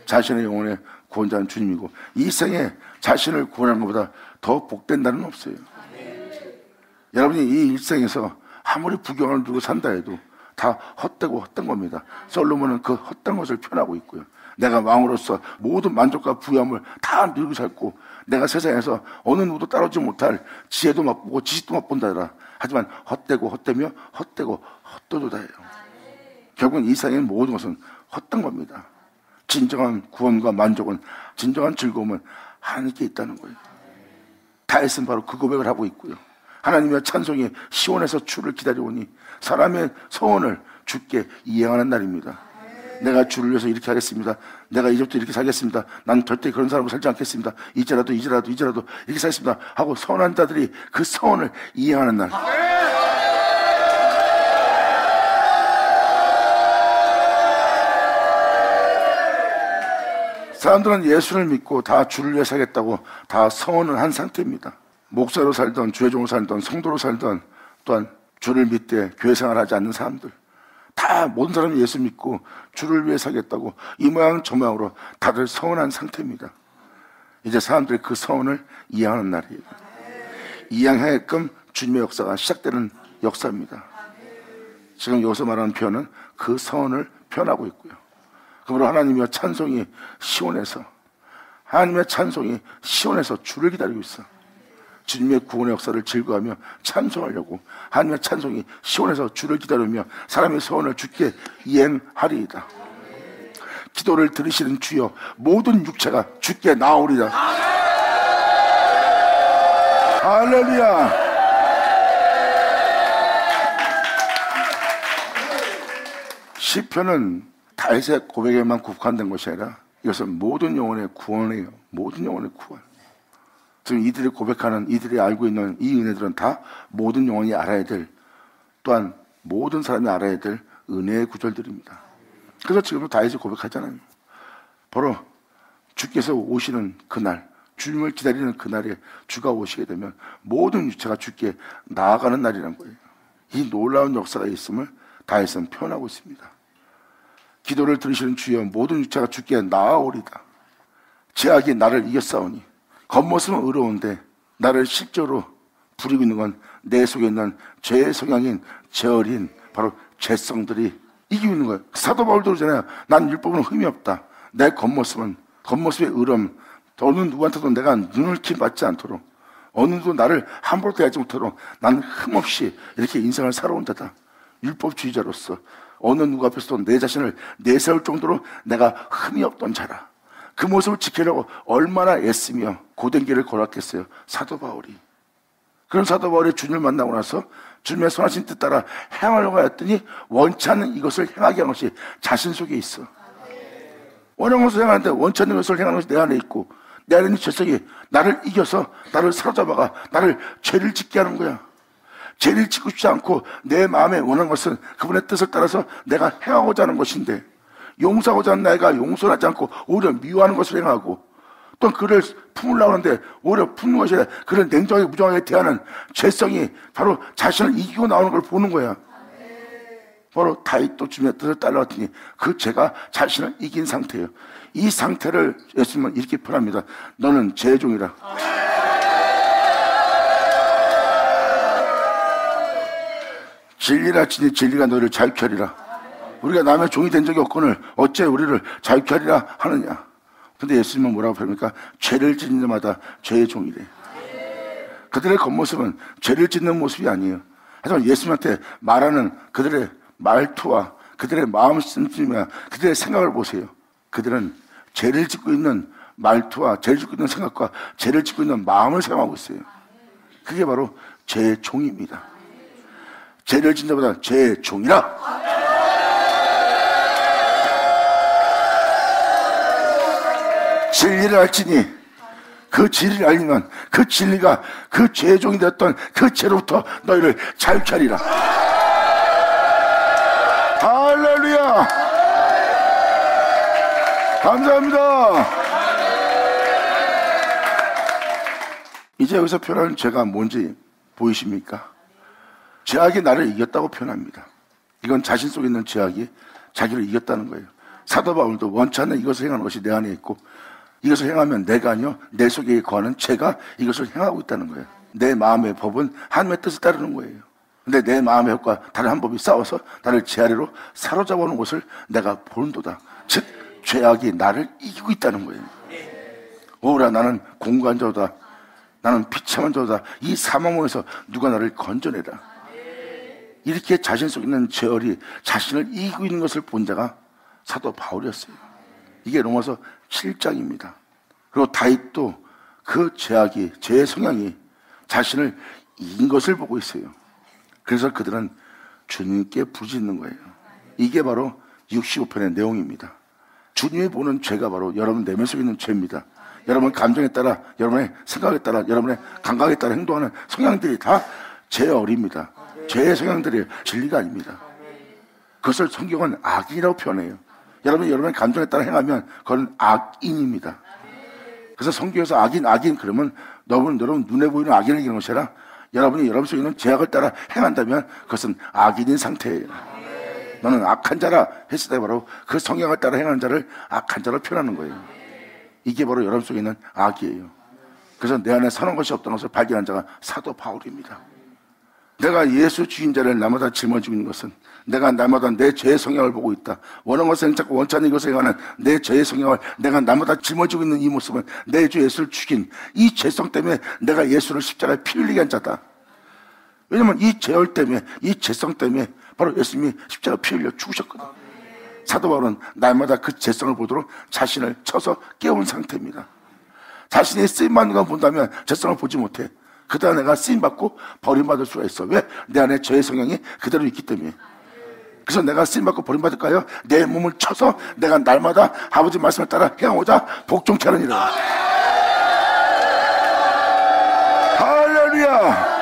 자신의 영혼의 구원자는 주님이고 이 생에 자신을 구원하는 것보다 더 복된 날은 없어요. 여러분이 이 일생에서 아무리 부경을 누리고 산다 해도 다 헛되고 헛된 겁니다. 솔로몬은 그 헛된 것을 표현하고 있고요. 내가 왕으로서 모든 만족과 부유함을 다 누리고 살고 내가 세상에서 어느 누구도 따라오지 못할 지혜도 맛보고 지식도 맛본다더라. 하지만 헛되고 헛되며 헛되고 헛도도다예요. 결국은 이 세상의 모든 것은 헛된 겁니다. 진정한 구원과 만족은, 진정한 즐거움은 하나님께 있다는 거예요. 다윗은 바로 그 고백을 하고 있고요. 하나님의 찬송이 시온에서 주를 기다려오니 사람의 소원을 주께 이행하는 날입니다. 내가 주를 위해서 이렇게 하겠습니다. 내가 이제부터 이렇게 살겠습니다. 난 절대 그런 사람으로 살지 않겠습니다. 이제라도 이렇게 살겠습니다 하고 서원한 자들이 그 서원을 이행하는 날. 사람들은 예수를 믿고 다 주를 위해 살겠다고 다 서원을 한 상태입니다. 목사로 살던, 주의 종으로 살던, 성도로 살던, 또한 주를 믿되 교회 생활하지 않는 사람들, 다 모든 사람이 예수 믿고 주를 위해 살겠다고 이 모양 저 모양으로 다들 서원한 상태입니다. 이제 사람들이 그 서원을 이행하는 날이에요. 이행하게끔 주님의 역사가 시작되는 역사입니다. 지금 여기서 말하는 표현은 그 서원을 표현하고 있고요. 그러므로 하나님의 찬송이 시온에서, 하나님의 찬송이 시온에서 주를 기다리고 있어. 주님의 구원의 역사를 즐거워하며 찬송하려고 하나님의 찬송이 시온에서 주를 기다리며 사람의 소원을 주께 이행하리이다. 기도를 들으시는 주여, 모든 육체가 주께 나오리다. 할렐루야. 시편은 다윗의 고백에만 국한된 것이 아니라 이것은 모든 영혼의 구원이에요. 모든 영혼의 구원. 지금 이들이 고백하는, 이들이 알고 있는 이 은혜들은 다 모든 영혼이 알아야 될, 또한 모든 사람이 알아야 될 은혜의 구절들입니다. 그래서 지금도 다윗이 고백하잖아요. 바로 주께서 오시는 그날, 주님을 기다리는 그날에 주가 오시게 되면 모든 유체가 주께 나아가는 날이란 거예요. 이 놀라운 역사가 있음을 다윗은 표현하고 있습니다. 기도를 들으시는 주여, 모든 유체가 주께 나아오리다. 죄악이 나를 이겼사오니 겉모습은 의로운데 나를 실제로 부리고 있는 건 내 속에 있는 죄의 성향인 죄어린 바로 죄성들이 이기고 있는 거예요. 사도 바울도 그러잖아요. 난 율법은 흠이 없다. 내 겉모습의 의로움, 어느 누구한테도 내가 눈을 킴 받지 않도록, 어느 누구도 나를 함부로 대하지 못하도록 나는 흠없이 이렇게 인생을 살아온 자다. 율법주의자로서 어느 누구 앞에서도 내 자신을 내세울 정도로 내가 흠이 없던 자라. 그 모습을 지키려고 얼마나 애쓰며 고된 길을 걸었겠어요, 사도 바울이. 그런 사도 바울이 주님을 만나고 나서 주님의 선하신 뜻 따라 행하려고 했더니 원치 않는 이것을 행하게 한 것이 자신 속에 있어. 원하는 것을 행하는데 원치 않는 것을 행하는 것이 내 안에 있고, 내 안에 있는 죄성이 나를 이겨서 나를 사로잡아가 나를 죄를 짓게 하는 거야. 죄를 짓고 싶지 않고 내 마음에 원하는 것은 그분의 뜻을 따라서 내가 행하고자 하는 것인데, 용서하고자 하는 내가 용서하지 않고 오히려 미워하는 것을 행하고, 또 그를 품으려고 하는데 오히려 품는 것이 아니라 그를 냉정하게 무정하게 대하는 죄성이 바로 자신을 이기고 나오는 걸 보는 거야. 바로 다윗도 주님의 뜻을 따라왔더니 그 죄가 자신을 이긴 상태예요. 이 상태를 예수님은 이렇게 표현합니다. 너는 죄의 종이라. 진리라 치니 진리가 너를 자유케 하리라. 우리가 남의 종이 된 적이 없거늘 어째 우리를 자유케 하리라 하느냐. 근데 예수님은 뭐라고 표현합니까? 죄를 짓는 자마다 죄의 종이래. 그들의 겉모습은 죄를 짓는 모습이 아니에요. 하지만 예수님한테 말하는 그들의 말투와 그들의 마음 심심이나 그들의 생각을 보세요. 그들은 죄를 짓고 있는 말투와 죄를 짓고 있는 생각과 죄를 짓고 있는 마음을 생각하고 있어요. 그게 바로 죄의 종입니다. 죄를 짓는 자보다 죄의 종이라. 진리를 알지니 그 진리를 알리면 그 진리가 그 죄의 종이 되었던 그 죄로부터 너희를 자유케 하리라. 할렐루야. 감사합니다. 이제 여기서 표현하는 죄가 뭔지 보이십니까? 죄악이 나를 이겼다고 표현합니다. 이건 자신 속에 있는 죄악이 자기를 이겼다는 거예요. 사도 바울도 원치 않는 이것을 행하는 것이 내 안에 있고, 이것을 행하면 내가 아니요 내 속에 거하는 죄가 이것을 행하고 있다는 거예요. 내 마음의 법은 하나님의 뜻을 따르는 거예요. 근데 내 마음의 법과 다른 한 법이 싸워서 나를 제 아래로 사로잡아 오는 것을 내가 보는도다. 즉 죄악이 나를 이기고 있다는 거예요. 오라 나는 공고한 자다. 나는 비참한 자다. 이 사망에서 누가 나를 건져내라. 이렇게 자신 속에 있는 죄열이 자신을 이기고 있는 것을 본 자가 사도 바울이었어요. 이게 로마서 7장입니다. 그리고 다윗도 그 죄악이, 죄의 성향이 자신을 이긴 것을 보고 있어요. 그래서 그들은 주님께 부르짖는 거예요. 이게 바로 65편의 내용입니다. 주님이 보는 죄가 바로 여러분 내면 속에 있는 죄입니다. 여러분 감정에 따라, 여러분의 생각에 따라, 여러분의 감각에 따라 행동하는 성향들이 다 죄어리입니다. 죄의 성향들이 진리가 아닙니다. 그것을 성경은 악인이라고 표현해요. 여러분의 감정에 따라 행하면 그건 악인입니다. 그래서 성경에서 악인 그러면 여러분 눈에 보이는 악인을 얘기하는 것이 아니라 여러분이 여러분 속에 있는 죄악을 따라 행한다면 그것은 악인인 상태예요. 너는 악한 자라 했을 때 바로 그 성향을 따라 행하는 자를 악한 자로 표현하는 거예요. 이게 바로 여러분 속에 있는 악이에요. 그래서 내 안에 선한 것이 없다는 것을 발견한 자가 사도 바울입니다. 내가 예수 주인 자를 날마다 짊어지고 있는 것은 내가 날마다 내 죄의 성향을 보고 있다. 원하는 것을 행착고 원치 않는 것을 행하는 내 죄의 성향을 내가 날마다 짊어지고 있는 이 모습은 내 주 예수를 죽인 이 죄성 때문에 내가 예수를 십자가에 피 흘리게 한 자다. 왜냐면 이 죄열 때문에, 이 죄성 때문에 바로 예수님이 십자가에 피 흘려 죽으셨거든. 사도 바울은 날마다 그 죄성을 보도록 자신을 쳐서 깨운 상태입니다. 자신이 쓰임받는 걸 본다면 죄성을 보지 못해. 그러다 내가 쓰임받고 버림받을 수가 있어. 왜? 내 안에 죄의 성향이 그대로 있기 때문에. 그래서 내가 쓰임받고 버림받을까요? 내 몸을 쳐서 내가 날마다 아버지 말씀을 따라 행하고자 복종케 하느니라. 할렐루야.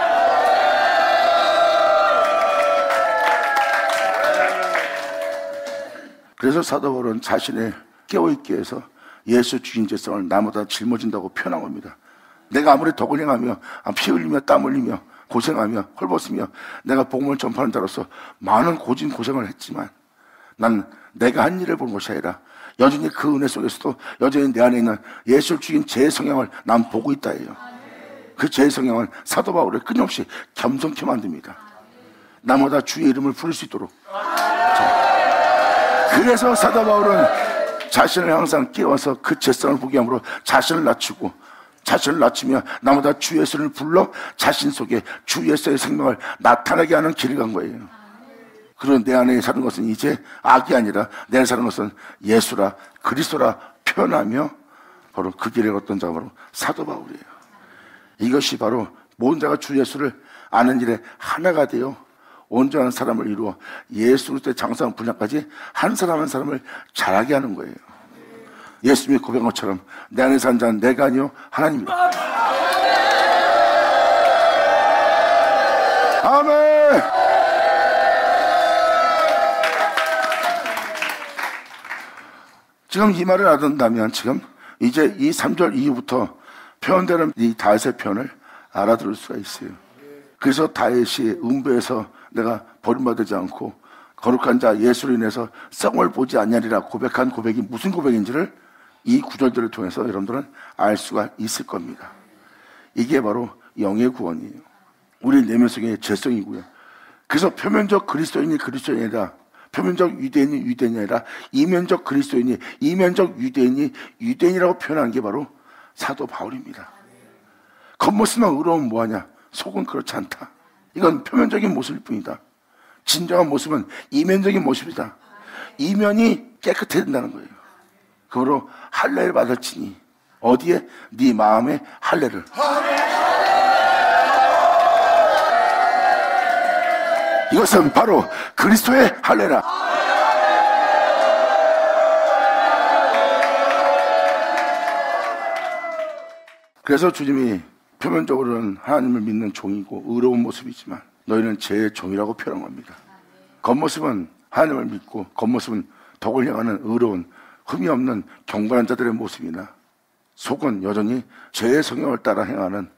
그래서 사도 바울은 자신의 깨어있기 위해서 예수 주인 죄성을 나보다 짊어진다고 표현한 겁니다. 내가 아무리 덕을 행하며 피 흘리며 땀 흘리며 고생하며 헐벗으며 내가 복음을 전파하는 자로서 많은 고생을 했지만 난 내가 한 일을 본 것이 아니라 여전히 그 은혜 속에서도 여전히 내 안에 있는 예수를 죽인 죄의 성향을 난 보고 있다예요. 그 죄의 성향은 사도 바울을 끊임없이 겸손케 만듭니다. 나보다 주의 이름을 부를 수 있도록. 그래서 사도 바울은 자신을 항상 깨워서 그 죄성을 보게 함으로 자신을 낮추며 나보다 주 예수를 불러 자신 속에 주 예수의 생명을 나타나게 하는 길을 간 거예요. 그런 내 안에 사는 것은 이제 악이 아니라 내 안에 사는 것은 예수라 그리스도라 표현하며 바로 그 길에 걷던 자가 바로 사도 바울이에요. 이것이 바로 모든 자가 주 예수를 아는 일에 하나가 되어 온전한 사람을 이루어 예수 그리스도의 장성한 분량까지 한 사람 한 사람을 자라게 하는 거예요. 예수님이 고백한 것처럼 내 안에 사는 자는 내가 아니요 하나님이다. 아멘. 지금 이 말을 알아듣는다면 지금 이제 이 3절 이후부터 표현되는 이 다윗의 표현을 알아들을 수가 있어요. 그래서 다윗이 음부에서 내가 버림받지 않고 거룩한 자 예수로 인해서 성을 보지 않냐리라 고백한 고백이 무슨 고백인지를 이 구절들을 통해서 여러분들은 알 수가 있을 겁니다. 이게 바로 영의 구원이에요. 우리 내면 속의 죄성이고요. 그래서 표면적 그리스도인이 그리스도인이 아니라 표면적 유대인이 유대인이 아니라 이면적 그리스도인이 이면적 유대인이 유대인이라고 표현한 게 바로 사도 바울입니다. 겉모습만 의로우면 뭐하냐? 속은 그렇지 않다. 이건 표면적인 모습일 뿐이다. 진정한 모습은 이면적인 모습이다. 이면이 깨끗해야 된다는 거예요. 그러므로 할례를 받을지니 어디에? 네 마음의 할례를. 이것은 바로 그리스도의 할례라. 그래서 주님이 표면적으로는 하나님을 믿는 종이고 의로운 모습이지만 너희는 제 종이라고 표현한 겁니다. 겉모습은 하나님을 믿고 겉모습은 덕을 향하는 의로운 흠이 없는 경건한 자들의 모습이나 속은 여전히 죄의 성향을 따라 행하는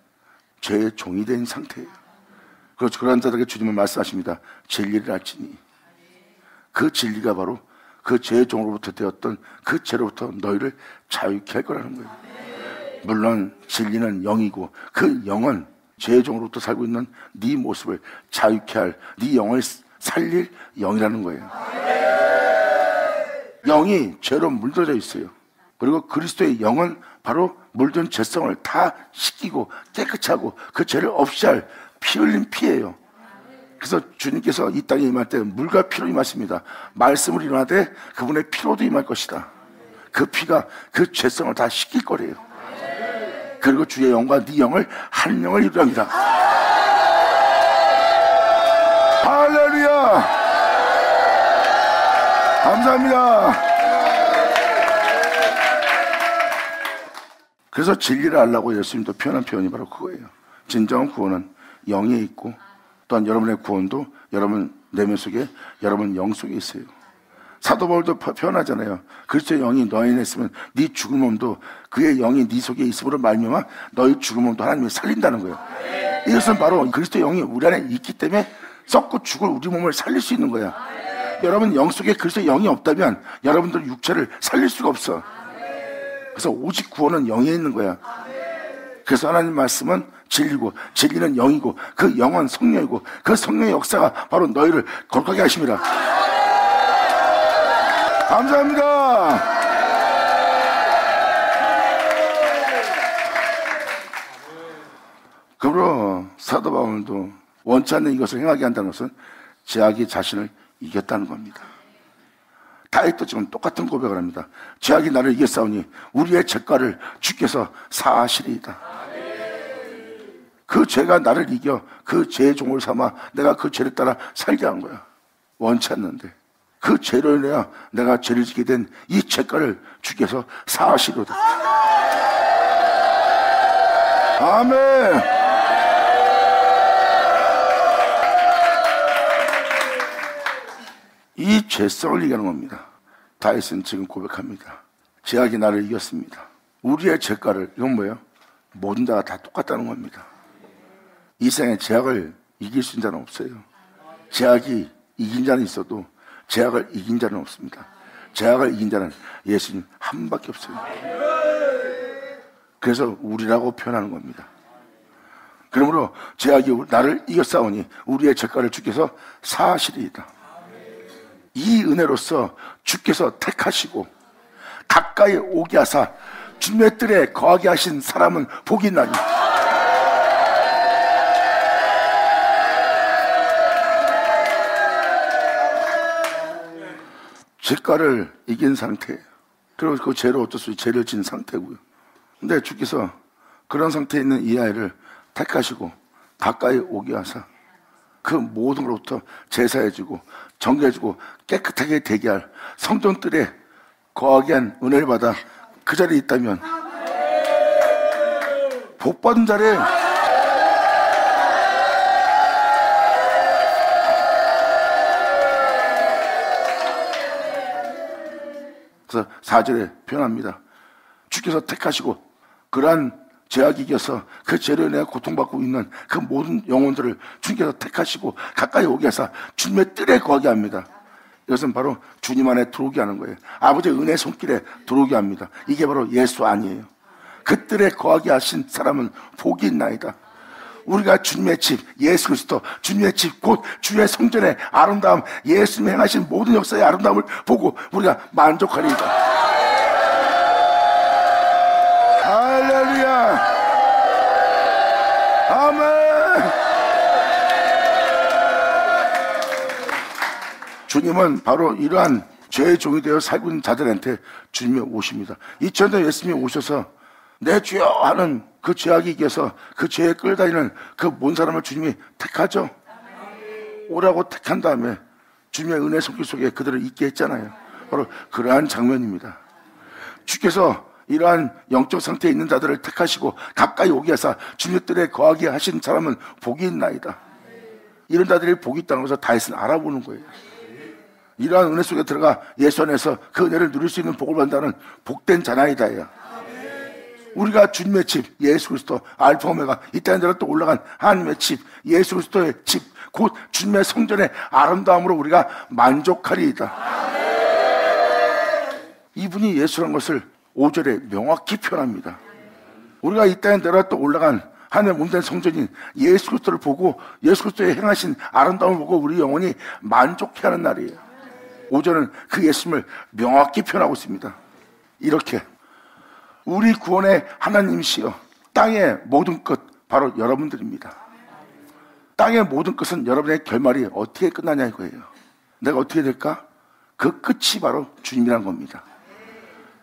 죄의 종이 된 상태예요. 그래서 그런 자들에게 주님은 말씀하십니다. 진리를 알지니 그 진리가 바로 그 죄의 종으로부터 되었던 그 죄로부터 너희를 자유케 할 거라는 거예요. 물론 진리는 영이고 그 영은 죄의 종으로부터 살고 있는 네 모습을 자유케 할 네 영을 살릴 영이라는 거예요. 영이 죄로 물들어져 있어요. 그리고 그리스도의 영은 바로 물든 죄성을 다 씻기고 깨끗이 하고 그 죄를 없이 할 피 흘린 피예요. 그래서 주님께서 이 땅에 임할 때 물과 피로 임하십니다. 말씀을 일어나되 그분의 피로도 임할 것이다. 그 피가 그 죄성을 다 씻길 거래요. 그리고 주의 영과 네 영을 한 영을 이루랍니다. 감사합니다. 그래서 진리를 알라고 예수님도 표현한 표현이 바로 그거예요. 진정한 구원은 영에 있고 또한 여러분의 구원도 여러분 내면 속에 여러분 영 속에 있어요. 사도 바울도 표현하잖아요. 그리스도의 영이 너희 안에 있으면 네 죽은 몸도 그의 영이 네 속에 있음으로 말미암아 너희 죽은 몸도 하나님이 살린다는 거예요. 이것은 바로 그리스도의 영이 우리 안에 있기 때문에 썩고 죽을 우리 몸을 살릴 수 있는 거야. 여러분 영 속에 그리스도의 영이 없다면 여러분들 육체를 살릴 수가 없어. 그래서 오직 구원은 영에 있는 거야. 그래서 하나님 말씀은 진리고 진리는 영이고 그 영은 성령이고 그 성령의 역사가 바로 너희를 거룩하게 하심이라. 감사합니다. 그러므로 사도 바울도 원치 않는 이것을 행하게 한다는 것은 죄악이 자신을 이겼다는 겁니다. 다윗도 지금 똑같은 고백을 합니다. 죄악이 나를 이겼사오니 우리의 죄가를 주께서 사하시리이다. 그 죄가 나를 이겨 그 죄의 종을 삼아 내가 그 죄를 따라 살게 한 거야. 원치 않는데 그 죄로 인하여 내가 죄를 지게 된 이 죄가를 주께서 사하시리로다. 아멘. 이 죄성을 얘기하는 겁니다. 다윗은 지금 고백합니다. 죄악이 나를 이겼습니다. 우리의 죄가를, 이건 뭐예요? 모든 자가 다 똑같다는 겁니다. 이 세상에 죄악을 이길 수 있는 자는 없어요. 죄악이 이긴 자는 있어도 죄악을 이긴 자는 없습니다. 죄악을 이긴 자는 예수님 한 밖에 없어요. 그래서 우리라고 표현하는 겁니다. 그러므로 죄악이 나를 이겼사오니 우리의 죄가를 주께서 사하시리이다. 이 은혜로서 주께서 택하시고 가까이 오게 하사 주님의 뜰에 거하게 하신 사람은 복이 있나니. 죄가를 이긴 상태, 그리고 그 죄를 어쩔 수 없이 죄를 진 상태고요. 근데 주께서 그런 상태에 있는 이 아이를 택하시고 가까이 오게 하사 그 모든 것부터 제사해주고 정결해주고 깨끗하게 되게 할 성전들에 거하게 한 은혜를 받아 그 자리에 있다면 복받은 자리에 그래서 4절에 표현합니다. 주께서 택하시고 그러한 죄악이 이겨서 그 죄로 인해 고통받고 있는 그 모든 영혼들을 주님께서 택하시고 가까이 오게 하사 주님의 뜰에 거하게 합니다. 이것은 바로 주님 안에 들어오게 하는 거예요. 아버지의 은혜 손길에 들어오게 합니다. 이게 바로 예수 아니에요. 그 뜰에 거하게 하신 사람은 복이 있나이다. 우리가 주님의 집 예수 그리스도 주님의 집 곧 주의 성전의 아름다움 예수님이 행하신 모든 역사의 아름다움을 보고 우리가 만족하리이다. 할렐루야. 아멘. 주님은 바로 이러한 죄의 종이 되어 살고 있는 자들한테 주님이 오십니다. 2000년 예수님이 오셔서 내 주여 하는 그 죄악이 이겨서 그 죄에 끌다니는 그 몬 사람을 주님이 택하죠. 오라고 택한 다음에 주님의 은혜 손길 속에 그들을 있게 했잖아요. 바로 그러한 장면입니다. 주께서 이러한 영적 상태에 있는 자들을 택하시고 가까이 오게 하사 주님의 뜰에 거하게 하신 사람은 복이 있나이다. 이런 자들이 복이 있다는 것을 다윗은 알아보는 거예요. 이러한 은혜 속에 들어가 예수 안에서 그 은혜를 누릴 수 있는 복을 받는다는 복된 자나이다야. 우리가 주님의 집 예수 그리스도 알파 오메가 이 땅에 내려 또 올라간 하나님의 집 예수 그리스도의 집 곧 주님의 성전의 아름다움으로 우리가 만족하리이다. 이분이 예수라는 것을 5절에 명확히 표현합니다. 우리가 이 땅에 내려 또 올라간 하나님의 몸된 성전인 예수 그리스도를 보고 예수 그리스도의 행하신 아름다움을 보고 우리 영혼이 만족해하는 날이에요. 5절은 그 예수님을 명확히 표현하고 있습니다. 이렇게 우리 구원의 하나님이시여 땅의 모든 끝 바로 여러분들입니다. 땅의 모든 끝은 여러분의 결말이 어떻게 끝나냐 이거예요. 내가 어떻게 될까? 그 끝이 바로 주님이란 겁니다.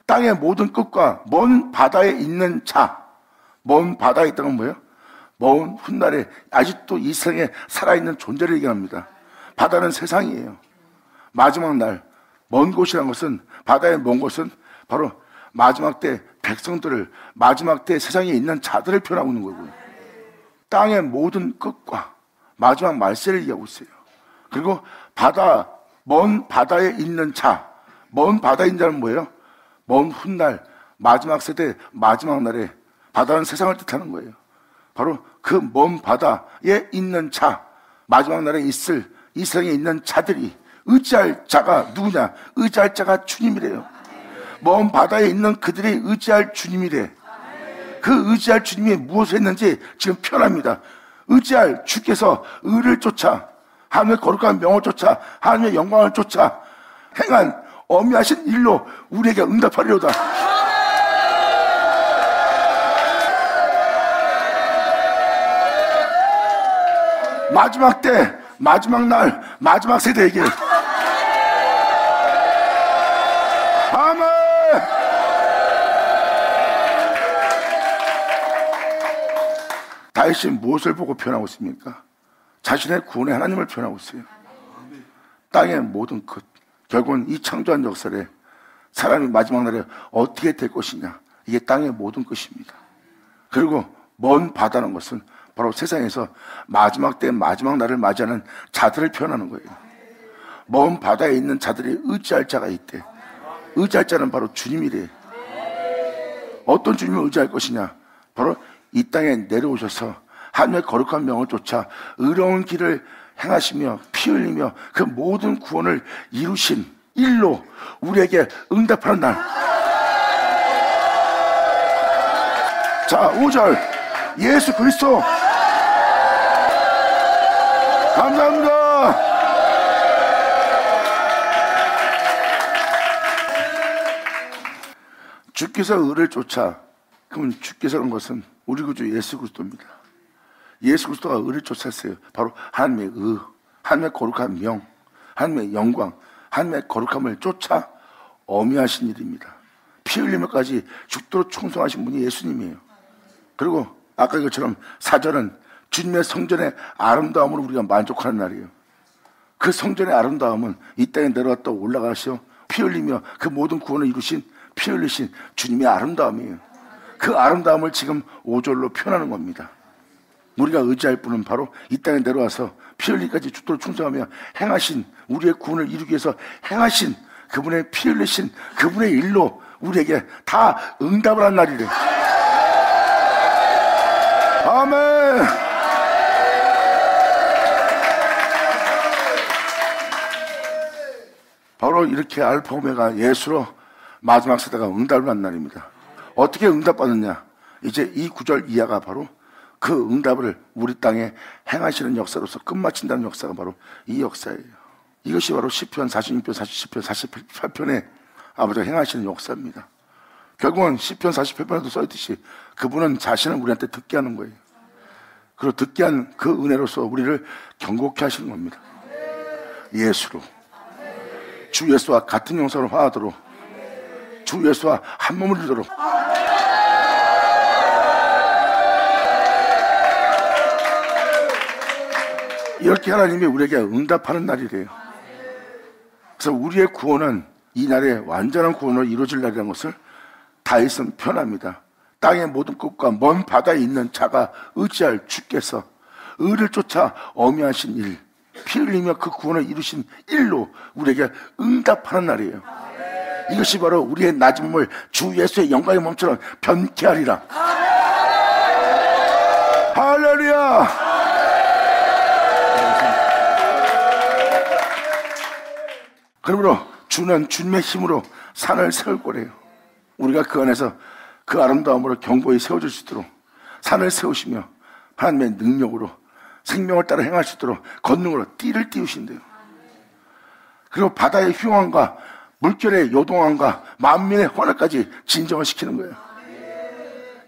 땅의 모든 끝과 먼 바다에 있는 자, 먼 바다에 있다는 건 뭐예요? 먼 훗날에 아직도 이 세상에 살아있는 존재를 얘기합니다. 바다는 세상이에요. 마지막 날 먼 곳이라는 것은, 바다의 먼 곳은 바로 마지막 때 백성들을, 마지막 때 세상에 있는 자들을 표현하고 있는 거고요. 땅의 모든 끝과 마지막 말세를 얘기하고 있어요. 그리고 바다, 먼 바다에 있는 자, 먼 바다에 있는 자는 뭐예요? 먼 훗날, 마지막 세대, 마지막 날에, 바다는 세상을 뜻하는 거예요. 바로 그 먼 바다에 있는 자, 마지막 날에 있을 이 세상에 있는 자들이 의지할 자가 누구냐? 의지할 자가 주님이래요. 먼 바다에 있는 그들이 의지할 주님이래. 그 의지할 주님이 무엇을 했는지 지금 표현합니다. 의지할 주께서 의를 쫓아, 하나님의 거룩한 명을 쫓아, 하나님의 영광을 쫓아 행한 어미하신 일로 우리에게 응답하리로다. 마지막 때, 마지막 날, 마지막 세대에게. 아멘. 다윗이 무엇을 보고 표현하고 있습니까? 자신의 구원의 하나님을 표현하고 있어요. 땅의 모든 끝, 결국은 이 창조한 역사에 사람이 마지막 날에 어떻게 될 것이냐, 이게 땅의 모든 끝입니다. 그리고 먼 바다는 것은 바로 세상에서 마지막 때 마지막 날을 맞이하는 자들을 표현하는 거예요. 먼 바다에 있는 자들이 의지할 자가 있대. 의지할 자는 바로 주님이래. 어떤 주님을 의지할 것이냐? 바로 이 땅에 내려오셔서 하나님의 거룩한 명을 쫓아 의로운 길을 행하시며 피 흘리며 그 모든 구원을 이루신 일로 우리에게 응답하는 날. 자, 5절 예수 그리스도. 감사합니다. 주께서 의를 쫓아. 그러면 주께서는 것은 우리 구주 예수 그리스도입니다. 예수 그리스도가 의를 쫓았어요. 바로 하나님의 의, 하나님의 거룩한 명, 하나님의 영광, 하나님의 거룩함을 쫓아 어미하신 일입니다. 피 흘리면까지 죽도록 충성하신 분이 예수님이에요. 그리고 아까 이것처럼 4절은 주님의 성전의 아름다움으로 우리가 만족하는 날이에요. 그 성전의 아름다움은 이 땅에 내려왔다 올라가시어 피 흘리며 그 모든 구원을 이루신, 피 흘리신 주님의 아름다움이에요. 그 아름다움을 지금 5절로 표현하는 겁니다. 우리가 의지할 분은 바로 이 땅에 내려와서 피 흘리기까지 죽도록 충성하며 행하신, 우리의 구원을 이루기 위해서 행하신 그분의 피 흘리신 그분의 일로 우리에게 다 응답을 한 날이래. 아멘. 바로 이렇게 알파 오메가 예수로 마지막 세대가 응답을 한 날입니다. 어떻게 응답받느냐? 이제 이 구절 이하가 바로 그 응답을 우리 땅에 행하시는 역사로서 끝마친다는 역사가 바로 이 역사예요. 이것이 바로 시편 46편, 47편, 48편에 아버지가 행하시는 역사입니다. 결국은 시편 48편에도 써있듯이 그분은 자신을 우리한테 듣게 하는 거예요. 그리고 듣게 한 그 은혜로서 우리를 경고케 하시는 겁니다. 예수로, 주 예수와 같은 영성으로 화하도록, 주 예수와 한 몸을 이루도록. 이렇게 하나님이 우리에게 응답하는 날이래요. 그래서 우리의 구원은 이 날에 완전한 구원으로 이루어질 날이라는 것을 다윗은 표현합니다. 땅의 모든 끝과 먼 바다에 있는 자가 의지할 주께서 의를 쫓아 어미하신 일, 피 흘리며 그 구원을 이루신 일로 우리에게 응답하는 날이에요. 이것이 바로 우리의 낮은 몸을 주 예수의 영광의 몸처럼 변케 하리라. 할렐루야. 그러므로 주는 주님의 힘으로 산을 세울 거래요. 우리가 그 안에서 그 아름다움으로 견고히 세워질 수 있도록 산을 세우시며 하나님의 능력으로 생명을 따라 행할 수 있도록 권능으로 띠를 띄우신대요. 그리고 바다의 흉왕과 물결의 요동함과 만민의 혼합까지 진정을 시키는 거예요.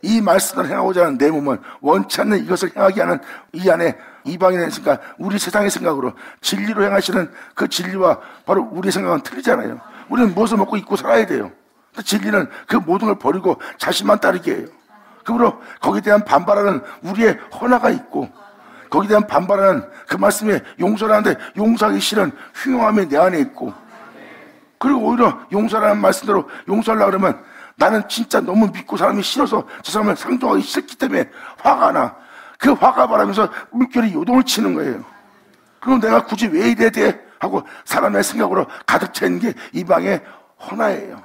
이 말씀을 행하고자 하는 내 몸은 원치 않는 이것을 행하게 하는 이 안에 이방인의 생각, 우리 세상의 생각으로 진리로 행하시는 그 진리와 바로 우리의 생각은 틀리잖아요. 우리는 무엇을 먹고 입고 살아야 돼요. 진리는 그 모든 걸 버리고 자신만 따르게 해요. 그러므로 거기에 대한 반발하는 우리의 헌화가 있고, 거기에 대한 반발하는 그 말씀에 용서를 하는데 용서하기 싫은 흉흉함이 내 안에 있고, 그리고 오히려 용서라는 말씀대로 용서하려고 그러면 나는 진짜 너무 믿고 사람이 싫어서 저 사람을 상종하기 싫기 때문에 화가 나. 그 화가 바라면서 물결이 요동을 치는 거예요. 그럼 내가 굳이 왜 이래야 돼? 하고 사람의 생각으로 가득 차 있는 게 이방의 혼화예요.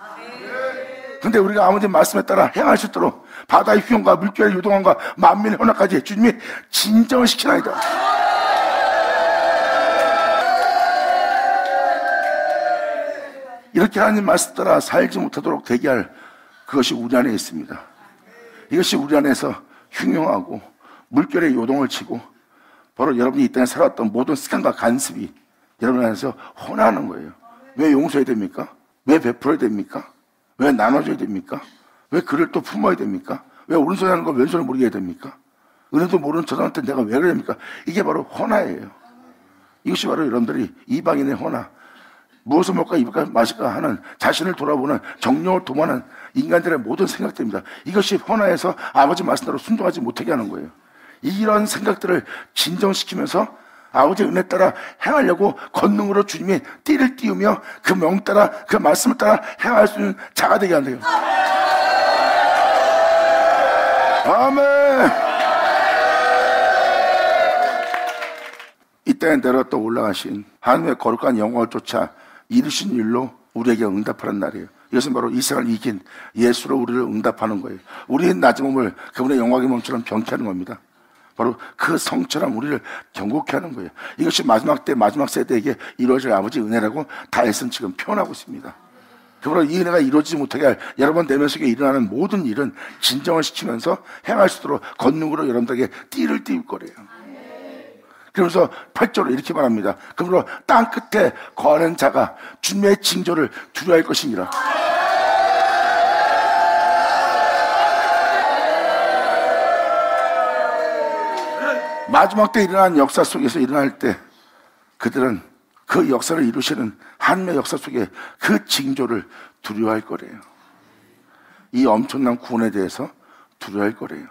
근데 우리가 아버지 말씀에 따라 행할 수 있도록 바다의 휘용과 물결의 요동함과 만민의 혼화까지 주님이 진정을 시키나이다. 이렇게 하나님 말씀 따라 살지 못하도록 되게 할 그것이 우리 안에 있습니다. 이것이 우리 안에서 흉용하고 물결의 요동을 치고 바로 여러분이 이 땅에 살아왔던 모든 습관과 간습이 여러분 안에서 혼화하는 거예요. 왜 용서해야 됩니까? 왜 베풀어야 됩니까? 왜 나눠줘야 됩니까? 왜 그를 또 품어야 됩니까? 왜 오른손에 하는 걸 왼손에 모르게 해야 됩니까? 은혜도 모르는 저 사람한테 내가 왜 그럽니까? 이게 바로 혼화예요. 이것이 바로 여러분들이 이방인의 혼화, 무엇을 먹을까 입을까 마실까 하는 자신을 돌아보는 정령을 도모하는 인간들의 모든 생각들입니다. 이것이 혼화해서 아버지 말씀대로 순종하지 못하게 하는 거예요. 이런 생각들을 진정시키면서 아버지의 은혜 따라 행하려고 권능으로 주님이 띠를 띄우며 그 명 따라 그 말씀을 따라 행할 수 있는 자가 되게 한대요. 아멘. 이 땅에 내려 또 올라가신 하나님의 거룩한 영광을 쫓아 이루신 일로 우리에게 응답하는 날이에요. 이것은 바로 이 세상을 이긴 예수로 우리를 응답하는 거예요. 우리의 낮은 몸을 그분의 영광의 몸처럼 병케 하는 겁니다. 바로 그 성처럼 우리를 경고케 하는 거예요. 이것이 마지막 때 마지막 세대에게 이루어질 아버지 은혜라고 다윗은 지금 표현하고 있습니다. 그러므로 이 은혜가 이루어지지 못하게 할 여러분 내면 속에 일어나는 모든 일은 진정을 시키면서 행할 수 있도록 권능으로 여러분들에게 띠를 띄울 거래요. 그러면서 8절로 이렇게 말합니다. 그러므로 땅 끝에 거하는 자가 주님의 징조를 두려워할 것이니라. 마지막 때 일어난 역사 속에서 일어날 때 그들은 그 역사를 이루시는 하나님의 역사 속에 그 징조를 두려워할 거래요. 이 엄청난 구원에 대해서 두려워할 거래요.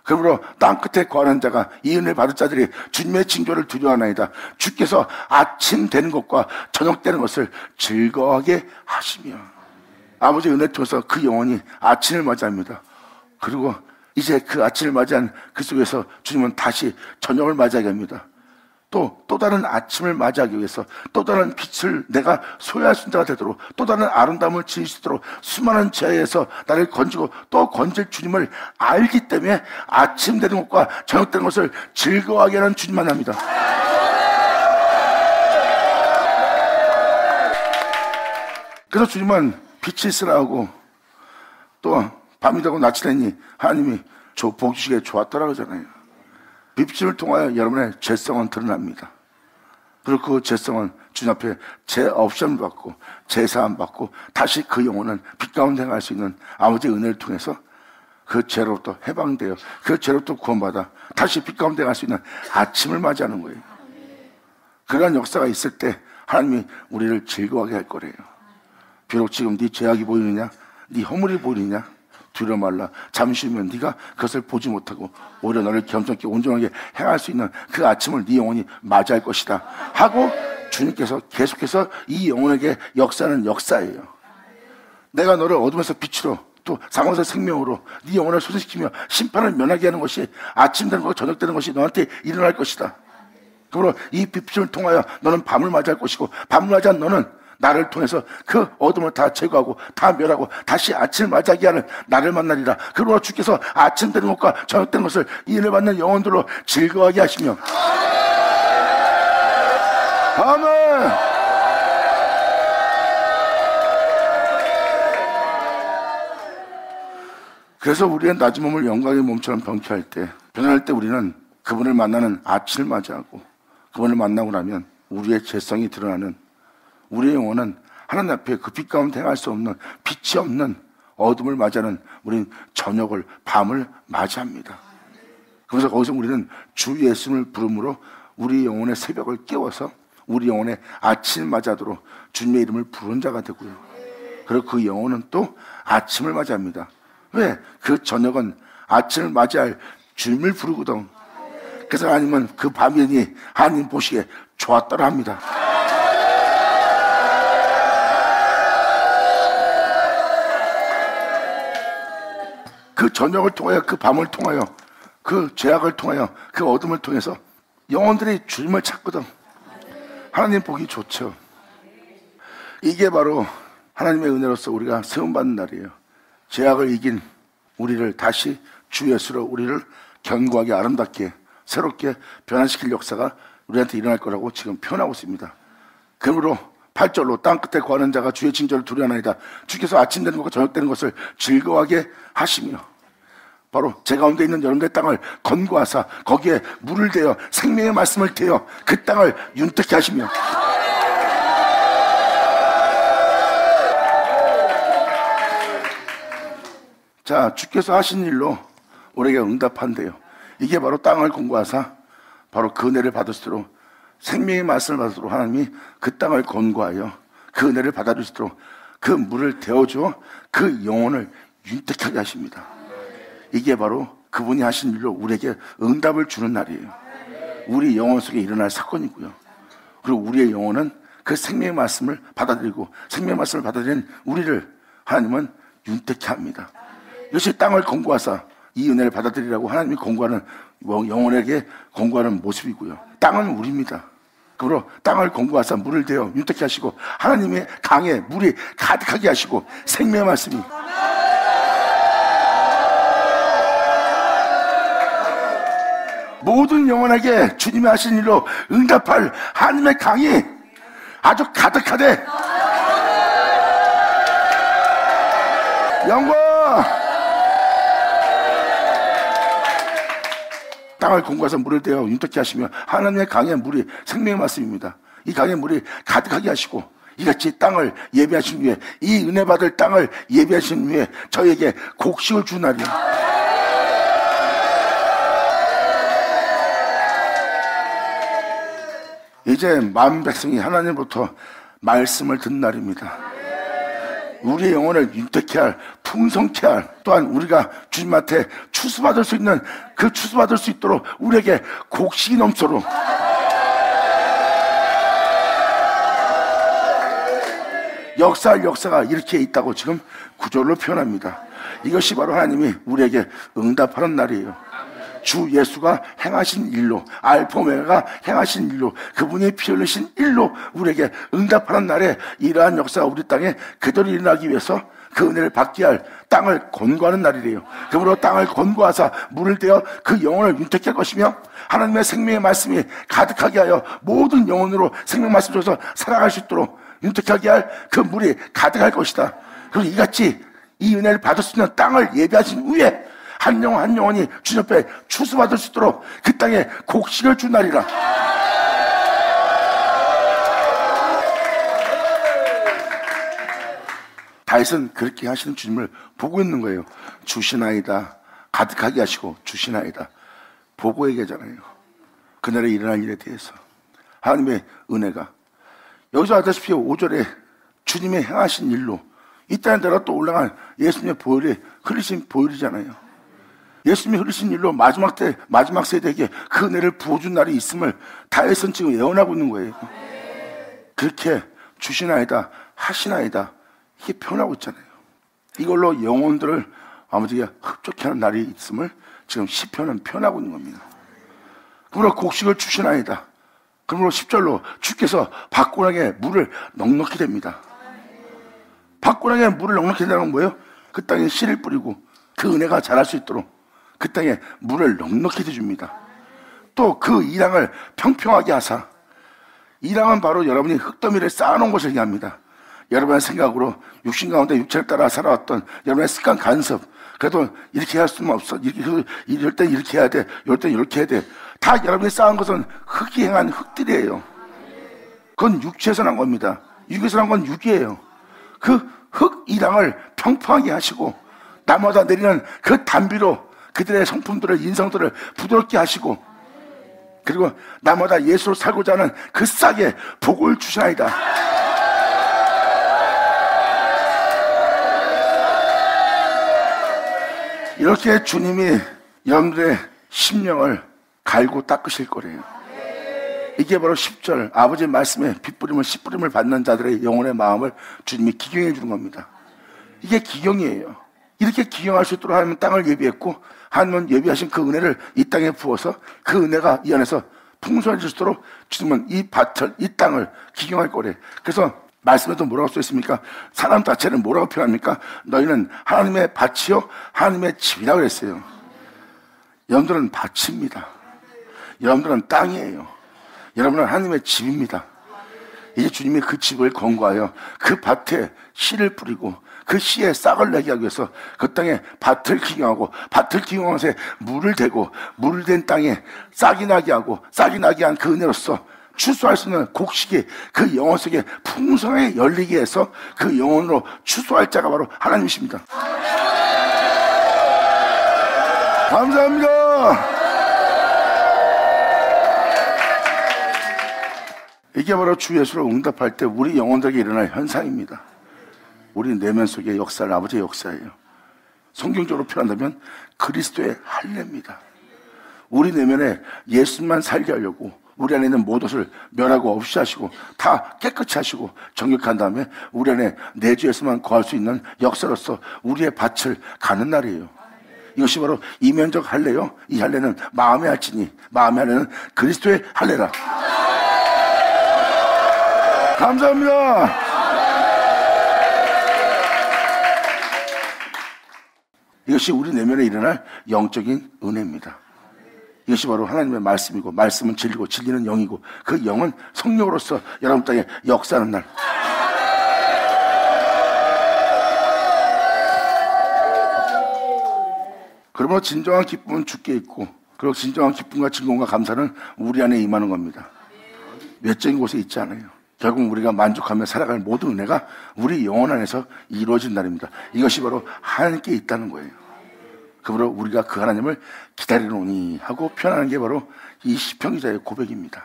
그러므로 땅 끝에 거하는 자가 이 은혜를 받을 자들이 주님의 징조를 두려워하나이다. 주께서 아침 되는 것과 저녁 되는 것을 즐거워하게 하시며 아버지 은혜 통해서 그 영혼이 아침을 맞이합니다. 그리고 이제 그 아침을 맞이한 그 속에서 주님은 다시 저녁을 맞이하게 합니다. 또 다른 아침을 맞이하기 위해서 또 다른 빛을 내가 소유할 수 있는 자가 되도록 또 다른 아름다움을 지을 수 있도록 수많은 죄에서 나를 건지고 또 건질 주님을 알기 때문에 아침 되는 것과 저녁 되는 것을 즐거워하게 하는 주님만 합니다. 그래서 주님은 빛이 있으라 하고 또 밤이 되고 낯이 되니 하나님이 복 주시기에 좋았더라 그러잖아요. 빛을 통하여 여러분의 죄성은 드러납니다. 그리고 그 죄성은 주님 앞에 죄 없음을 받고 죄사함 받고 다시 그 영혼은 빛 가운데 갈 수 있는 아버지의 은혜를 통해서 그 죄로부터 해방되어 그 죄로부터 구원받아 다시 빛 가운데 갈 수 있는 아침을 맞이하는 거예요. 그러한 역사가 있을 때 하나님이 우리를 즐거워하게 할 거래요. 비록 지금 네 죄악이 보이느냐 네 허물이 보이느냐 두려워 말라. 잠시 후면 네가 그것을 보지 못하고 오히려 너를 겸손하게 온전하게 행할 수 있는 그 아침을 네 영혼이 맞이할 것이다 하고 주님께서 계속해서 이 영혼에게 역사하는 역사예요. 내가 너를 어둠에서 빛으로 또 사망에서 생명으로 네 영혼을 소생시키며 심판을 면하게 하는 것이 아침 되는 것과 저녁 되는 것이 너한테 일어날 것이다. 그러므로 이 빛을 통하여 너는 밤을 맞이할 것이고 밤을 맞이한 너는 나를 통해서 그 어둠을 다 제거하고 다 멸하고 다시 아침을 맞이하게 하는 나를 만나리라. 그러므로 주께서 아침 되는 것과 저녁 되는 것을 이 은혜 받는 영혼들로 즐거워하게 하시며 아멘. 그래서 우리의 낮은 몸을 영광의 몸처럼 병케할 때 변할 때 우리는 그분을 만나는 아침을 맞이하고 그분을 만나고 나면 우리의 죄성이 드러나는 우리의 영혼은 하나님 앞에 그 빛 가운데 행할 수 없는 빛이 없는 어둠을 맞이하는 우리는 저녁을 밤을 맞이합니다. 그래서 거기서 우리는 주 예수님을 부름으로 우리 영혼의 새벽을 깨워서 우리 영혼의 아침을 맞이하도록 주님의 이름을 부른 자가 되고요. 그리고 그 영혼은 또 아침을 맞이합니다. 왜? 그 저녁은 아침을 맞이할 주님을 부르거든. 그래서 하나님은 그 밤이니 하나님 보시기에 좋았더라 합니다. 그 저녁을 통하여, 그 밤을 통하여, 그 죄악을 통하여, 그 어둠을 통해서 영혼들이 주님을 찾거든. 하나님 보기 좋죠. 이게 바로 하나님의 은혜로서 우리가 세움받는 날이에요. 죄악을 이긴 우리를 다시 주 예수로 우리를 견고하게 아름답게 새롭게 변화시킬 역사가 우리한테 일어날 거라고 지금 표현하고 있습니다. 그러므로 8절로 땅끝에 거하는 자가 주의 징조를 두려워하나이다. 주께서 아침 되는 것과 저녁 되는 것을 즐거워하게 하시며, 바로 제 가운데 있는 여러분들의 땅을 건고하사 거기에 물을 대어 생명의 말씀을 대어 그 땅을 윤택케 하시며, 자, 주께서 하신 일로 우리에게 응답한대요. 이게 바로 땅을 공고하사 바로 그 은혜를 받을 수 있도록, 생명의 말씀을 받을 수 있도록 하나님이 그 땅을 권고하여 그 은혜를 받아줄 수 있도록 그 물을 데워주어 그 영혼을 윤택하게 하십니다. 이게 바로 그분이 하신 일로 우리에게 응답을 주는 날이에요. 우리 영혼 속에 일어날 사건이고요. 그리고 우리의 영혼은 그 생명의 말씀을 받아들이고 생명의 말씀을 받아들인 우리를 하나님은 윤택케 합니다. 이것이 땅을 권고하사 이 은혜를 받아들이라고 하나님이 권고하는, 영혼에게 권고하는 모습이고요. 땅은 우리입니다. 그러므로 땅을 권고하사 물을 대어 윤택케 하시고 하나님의 강에 물이 가득하게 하시고 생명의 말씀이, 모든 영혼에게 주님이 하신 일로 응답할 하나님의 강이 아주 가득하되, 영광! 땅을 공고해서 물을 대어 윤택케 하시며 하나님의 강의 물이 생명의 말씀입니다. 이 강의 물이 가득하게 하시고 이같이 땅을 예비하신 후에, 이 은혜 받을 땅을 예비하신 후에 저에게 곡식을 준 날이에요. 이제 만 백성이 하나님부터 말씀을 듣는 날입니다. 우리의 영혼을 윤택케 할, 풍성케 할, 또한 우리가 주님한테 추수받을 수 있는, 그 추수받을 수 있도록 우리에게 곡식이 넘쳐로, 역사할 역사가 이렇게 있다고 지금 구절로 표현합니다. 이것이 바로 하나님이 우리에게 응답하는 날이에요. 주 예수가 행하신 일로, 알파 오메가가 행하신 일로, 그분이 피 흘리신 일로 우리에게 응답하는 날에 이러한 역사가 우리 땅에 그대로 일어나기 위해서 그 은혜를 받게 할 땅을 권고하는 날이래요. 그러므로 땅을 권고하사 물을 대어 그 영혼을 윤택케 할 것이며 하나님의 생명의 말씀이 가득하게 하여 모든 영혼으로 생명 말씀 줘서 살아갈 수 있도록 윤택하게 할 그 물이 가득할 것이다. 그리고 이같이 이 은혜를 받을 수 있는 땅을 예비하신 후에 한 영혼 한 영혼이 주님 앞에 추수받을 수 있도록 그 땅에 곡식을 준 날이라. 다윗은 그렇게 하시는 주님을 보고 있는 거예요. 주시나이다, 가득하게 하시고 주시나이다, 보고 얘기하잖아요. 그날에 일어날 일에 대해서 하나님의 은혜가, 여기서 아다시피 5절에 주님의 행하신 일로 이 땅에 내가 또 올라간 예수님의 보혈이 흘리신 보혈이잖아요. 예수님이 흘리신 일로 마지막 세대에게 그 은혜를 부어준 날이 있음을 다윗은 지금 예언하고 있는 거예요. 그렇게 주시나이다, 하시나이다, 이게 표현하고 있잖아요. 이걸로 영혼들을 아버지가 흡족해 하는 날이 있음을 지금 시편은 표현하고 있는 겁니다. 그러므로 곡식을 주시나이다. 그러므로 10절로 주께서 밭고랑에 물을 넉넉히 됩니다. 밭고랑에 물을 넉넉히 된다는 건 뭐예요? 그 땅에 씨를 뿌리고 그 은혜가 자랄 수 있도록 그 땅에 물을 넉넉히 대줍니다. 또 그 이랑을 평평하게 하사, 이랑은 바로 여러분이 흙더미를 쌓아놓은 것을 얘기합니다. 여러분의 생각으로 육신 가운데 육체를 따라 살아왔던 여러분의 습관 간섭, 그래도 이렇게 할 수는 없어, 이럴 땐 이렇게 해야 돼, 이럴 땐 이렇게 해야 돼, 다 여러분이 쌓은 것은 흙이 행한 흙들이에요. 그건 육체에서 난 겁니다. 육에서 난 건 육이에요. 그 흙 이랑을 평평하게 하시고 나무마다 내리는 그 단비로 그들의 성품들을, 인성들을 부드럽게 하시고, 그리고 나마다 예수로 살고자 하는 그 싹에 복을 주시나이다. 이렇게 주님이 여러분들의 심령을 갈고 닦으실 거래요. 이게 바로 10절 아버지의 말씀에 빗부림을 씨뿌림을 받는 자들의 영혼의 마음을 주님이 기경해 주는 겁니다. 이게 기경이에요. 이렇게 기경할 수 있도록 하나님은 땅을 예비했고, 하나님은 예비하신 그 은혜를 이 땅에 부어서 그 은혜가 이 안에서 풍성해질 수 있도록 주님은 이 밭을, 이 땅을 기경할 거래. 그래서 말씀에도 뭐라고 써 있습니까? 사람 자체를 뭐라고 표현합니까? 너희는 하나님의 밭이요 하나님의 집이라고 그랬어요. 여러분들은 밭입니다. 여러분들은 땅이에요. 여러분은 하나님의 집입니다. 이제 주님이 그 집을 건거하여 그 밭에 씨를 뿌리고 그 씨에 싹을 내게 하기 위해서 그 땅에 밭을 기경하고, 밭을 기경하면서 물을 대고, 물을 댄 땅에 싹이 나게 하고, 싹이 나게 한 그 은혜로서 추수할 수 있는 곡식이 그 영혼 속에 풍성하게 열리게 해서 그 영혼으로 추수할 자가 바로 하나님이십니다. 감사합니다. 이게 바로 주 예수를 응답할 때 우리 영혼들에게 일어날 현상입니다. 우리 내면 속의 역사는 아버지의 역사예요. 성경적으로 표현한다면 그리스도의 할례입니다. 우리 내면에 예수만 살게 하려고 우리 안에 있는 모든 것을 멸하고 없이 하시고 다 깨끗이 하시고 정결한 다음에 우리 안에 내주에서만 거할 수 있는 역사로서 우리의 밭을 가는 날이에요. 이것이 바로 이면적 할례요. 이 할례는 마음의 할지니 마음의 할례는 그리스도의 할례라. 감사합니다. 이것이 우리 내면에 일어날 영적인 은혜입니다. 이것이 바로 하나님의 말씀이고, 말씀은 진리고 진리는 영이고, 그 영은 성령으로서 여러분 땅에 역사하는 날. 그러므로 진정한 기쁨은 주께 있고, 그리고 진정한 기쁨과 즐거움과 감사는 우리 안에 임하는 겁니다. 외적인 곳에 있지 않아요. 결국 우리가 만족하며 살아갈 모든 은혜가 우리 영혼 안에서 이루어진 날입니다. 이것이 바로 하나님께 있다는 거예요. 그러므로 우리가 그 하나님을 기다리노니 하고 표현하는 게 바로 이 시편 기자의 고백입니다.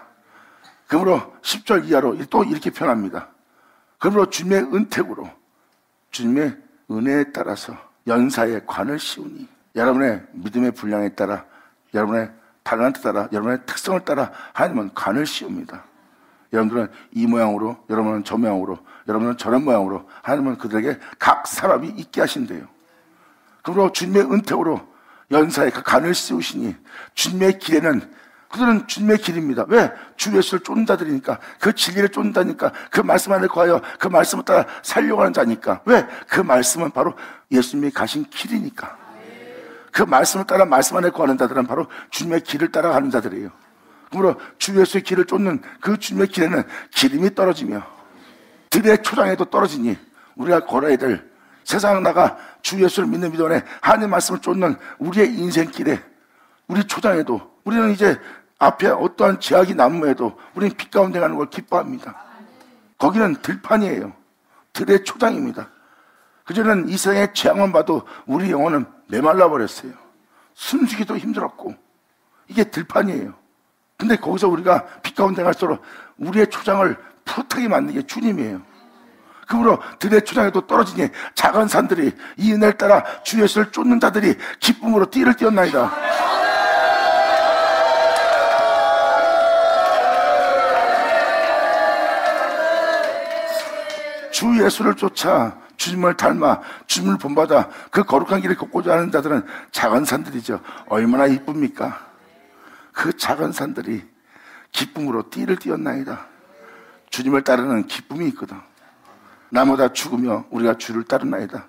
그러므로 10절 이하로 또 이렇게 표현합니다. 그러므로 주님의 은택으로, 주님의 은혜에 따라서 연사에 관을 씌우니, 여러분의 믿음의 분량에 따라, 여러분의 달란트 따라, 여러분의 특성을 따라 하나님은 관을 씌웁니다. 여러분들은 이 모양으로, 여러분은 저 모양으로, 여러분은 저런 모양으로 하나님은 그들에게 각 사람이 있게 하신대요. 그러므로 주님의 은택으로 연사에 그 간을 씌우시니, 주님의 길에는, 그들은 주님의 길입니다. 왜? 주 예수를 쫓는 자들이니까, 그 진리를 쫓는다니까, 그 말씀 안에 거하여 그 말씀을 따라 살려고 하는 자니까. 왜? 그 말씀은 바로 예수님이 가신 길이니까. 그 말씀을 따라 말씀 안에 거하는 자들은 바로 주님의 길을 따라가는 자들이에요. 그러므로 주 예수의 길을 쫓는 그 주님의 길에는 기름이 떨어지며 들의 초장에도 떨어지니, 우리가 걸어야 될 세상 나가 주 예수를 믿는 믿음 안에 하나님 말씀을 쫓는 우리의 인생길에, 우리 초장에도, 우리는 이제 앞에 어떠한 제약이 난무해도 우리는 빛 가운데 가는 걸 기뻐합니다. 거기는 들판이에요. 들의 초장입니다. 그전에는 이 세상의 재앙만 봐도 우리 영혼은 메말라 버렸어요. 숨쉬기도 힘들었고, 이게 들판이에요. 근데 거기서 우리가 빛 가운데 갈수록 우리의 초장을 푸릇하게 만드는 게 주님이에요. 그러므로 들의 초장에도 떨어지니 작은 산들이, 이 은혜를 따라 주 예수를 쫓는 자들이 기쁨으로 띠를 띄었나이다. 주 예수를 쫓아 주님을 닮아 주님을 본받아 그 거룩한 길을 걷고자 하는 자들은 작은 산들이죠. 얼마나 이쁩니까? 그 작은 산들이 기쁨으로 띠를 띄었나이다. 주님을 따르는 기쁨이 있거든. 나보다 죽으며 우리가 주를 따르나이다.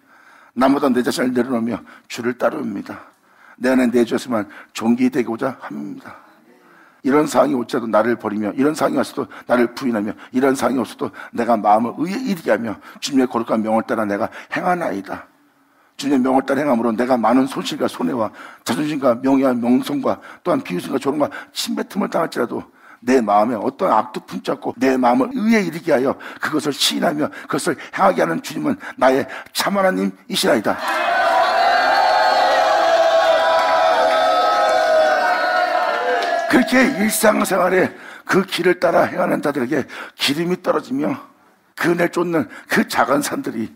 나보다 내 자신을 내려놓으며 주를 따릅니다. 내 안에 내주었으면 존귀되고자 합니다. 이런 상황이 올지라도 나를 버리며, 이런 상황이 왔어도 나를 부인하며, 이런 상황이 없어도 내가 마음을 의에 이르게 하며 주님의 거룩한 명을 따라 내가 행하나이다. 주님의 명을 따라 행함으로 내가 많은 손실과 손해와 자존심과 명예와 명성과 또한 비웃음과 조롱과 침뱉음을 당할지라도 내 마음에 어떤 악도 품잡고 내 마음을 의에 이르게 하여 그것을 시인하며 그것을 행하게 하는 주님은 나의 참 하나님이시라이다. 그렇게 일상생활에 그 길을 따라 행하는 자들에게 기름이 떨어지며 그 은혜를 쫓는 그 작은 산들이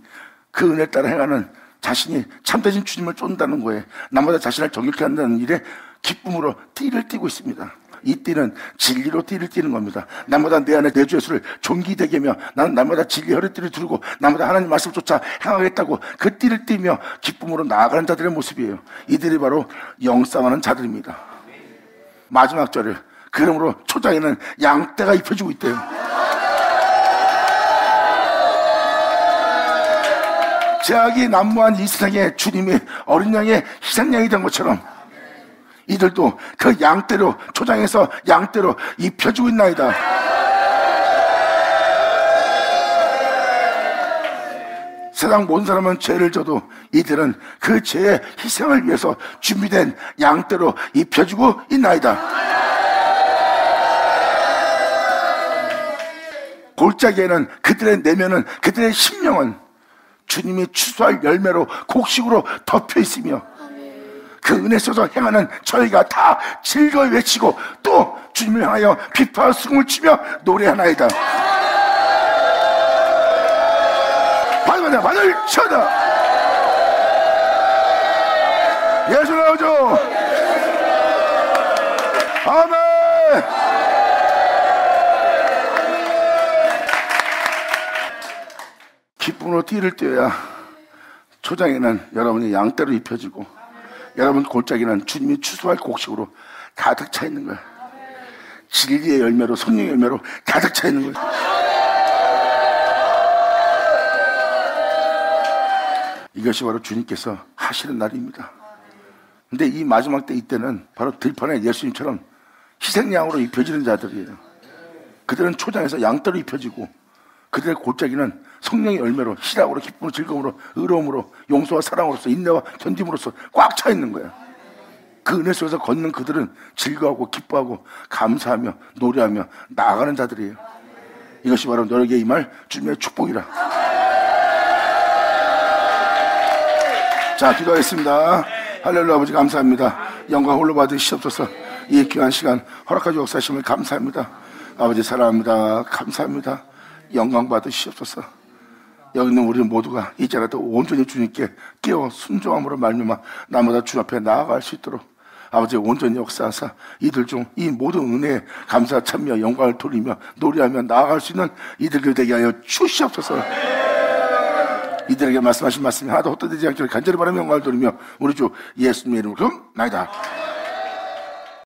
그 은혜를 따라 행하는 자신이 참되신 주님을 쫓는다는 거에, 나보다 자신을 정결케 한다는 일에 기쁨으로 띠를 띠고 있습니다. 이 띠는 진리로 띠를 띠는 겁니다. 날마다 내 안에 내주 예수를 존귀되게 하며 나는 날마다 진리 허리띠를 두르고 날마다 하나님 말씀 쫓아 행하겠다고 그 띠를 띠며 기쁨으로 나아가는 자들의 모습이에요. 이들이 바로 영싸움하는 자들입니다. 마지막 절을 그러므로 초장에는 양떼가 입혀지고 있대요. 제약이 난무한 이 세상에 주님이 어린 양의 희생양이 된 것처럼 이들도 그 양떼로 초장에서 양떼로 입혀지고 있나이다. 세상 모든 사람은 죄를 져도 이들은 그 죄의 희생을 위해서 준비된 양떼로 입혀지고 있나이다. 골짜기에는 그들의 내면은 그들의 심령은 주님이 추수할 열매로 곡식으로 덮여 있으며 그 은혜 속에서 행하는 저희가 다 즐거이 외치고 또 주님을 향하여 비파와 승을 치며 노래하나이다. 받을 쳐다. 예수 나오죠. 아멘. 기쁨으로 띠를 떼어야 초장에는 여러분이 양떼로 입혀지고 여러분 골짜기는 주님이 추수할 곡식으로 가득 차 있는 거예요. 진리의 열매로 성령의 열매로 가득 차 있는 거예요. 이것이 바로 주님께서 하시는 날입니다. 근데 이 마지막 때 이때는 바로 들판에 예수님처럼 희생양으로 입혀지는 자들이에요. 그들은 초장에서 양떼로 입혀지고 그들의 골짜기는 성령의 열매로 희락으로 기쁨으로 즐거움으로 의로움으로 용서와 사랑으로서 인내와 견딤으로써 꽉 차 있는 거예요. 그 은혜 속에서 걷는 그들은 즐거워하고 기뻐하고 감사하며 노래하며 나아가는 자들이에요. 이것이 바로 너에게 임할 주님의 축복이라. 자, 기도하겠습니다. 할렐루야. 아버지 감사합니다. 영광 홀로 받으시옵소서. 이 귀한 시간 허락하지 역사하심을 감사합니다. 아버지 사랑합니다. 감사합니다. 영광 받으시옵소서. 여기 있는 우리 모두가 이제라도 온전히 주님께 깨어 순종함으로 말미암아 나마다 주 앞에 나아갈 수 있도록 아버지 온전히 역사하사 이들 중 이 모든 은혜에 감사 참여 영광을 돌리며 노래하며 나아갈 수 있는 이들을 되게 하여 주시옵소서. 이들에게 말씀하신 말씀이 하나도 헛되지 않기를 간절히 바라며 영광을 돌리며 우리 주 예수님의 이름으로 나이다.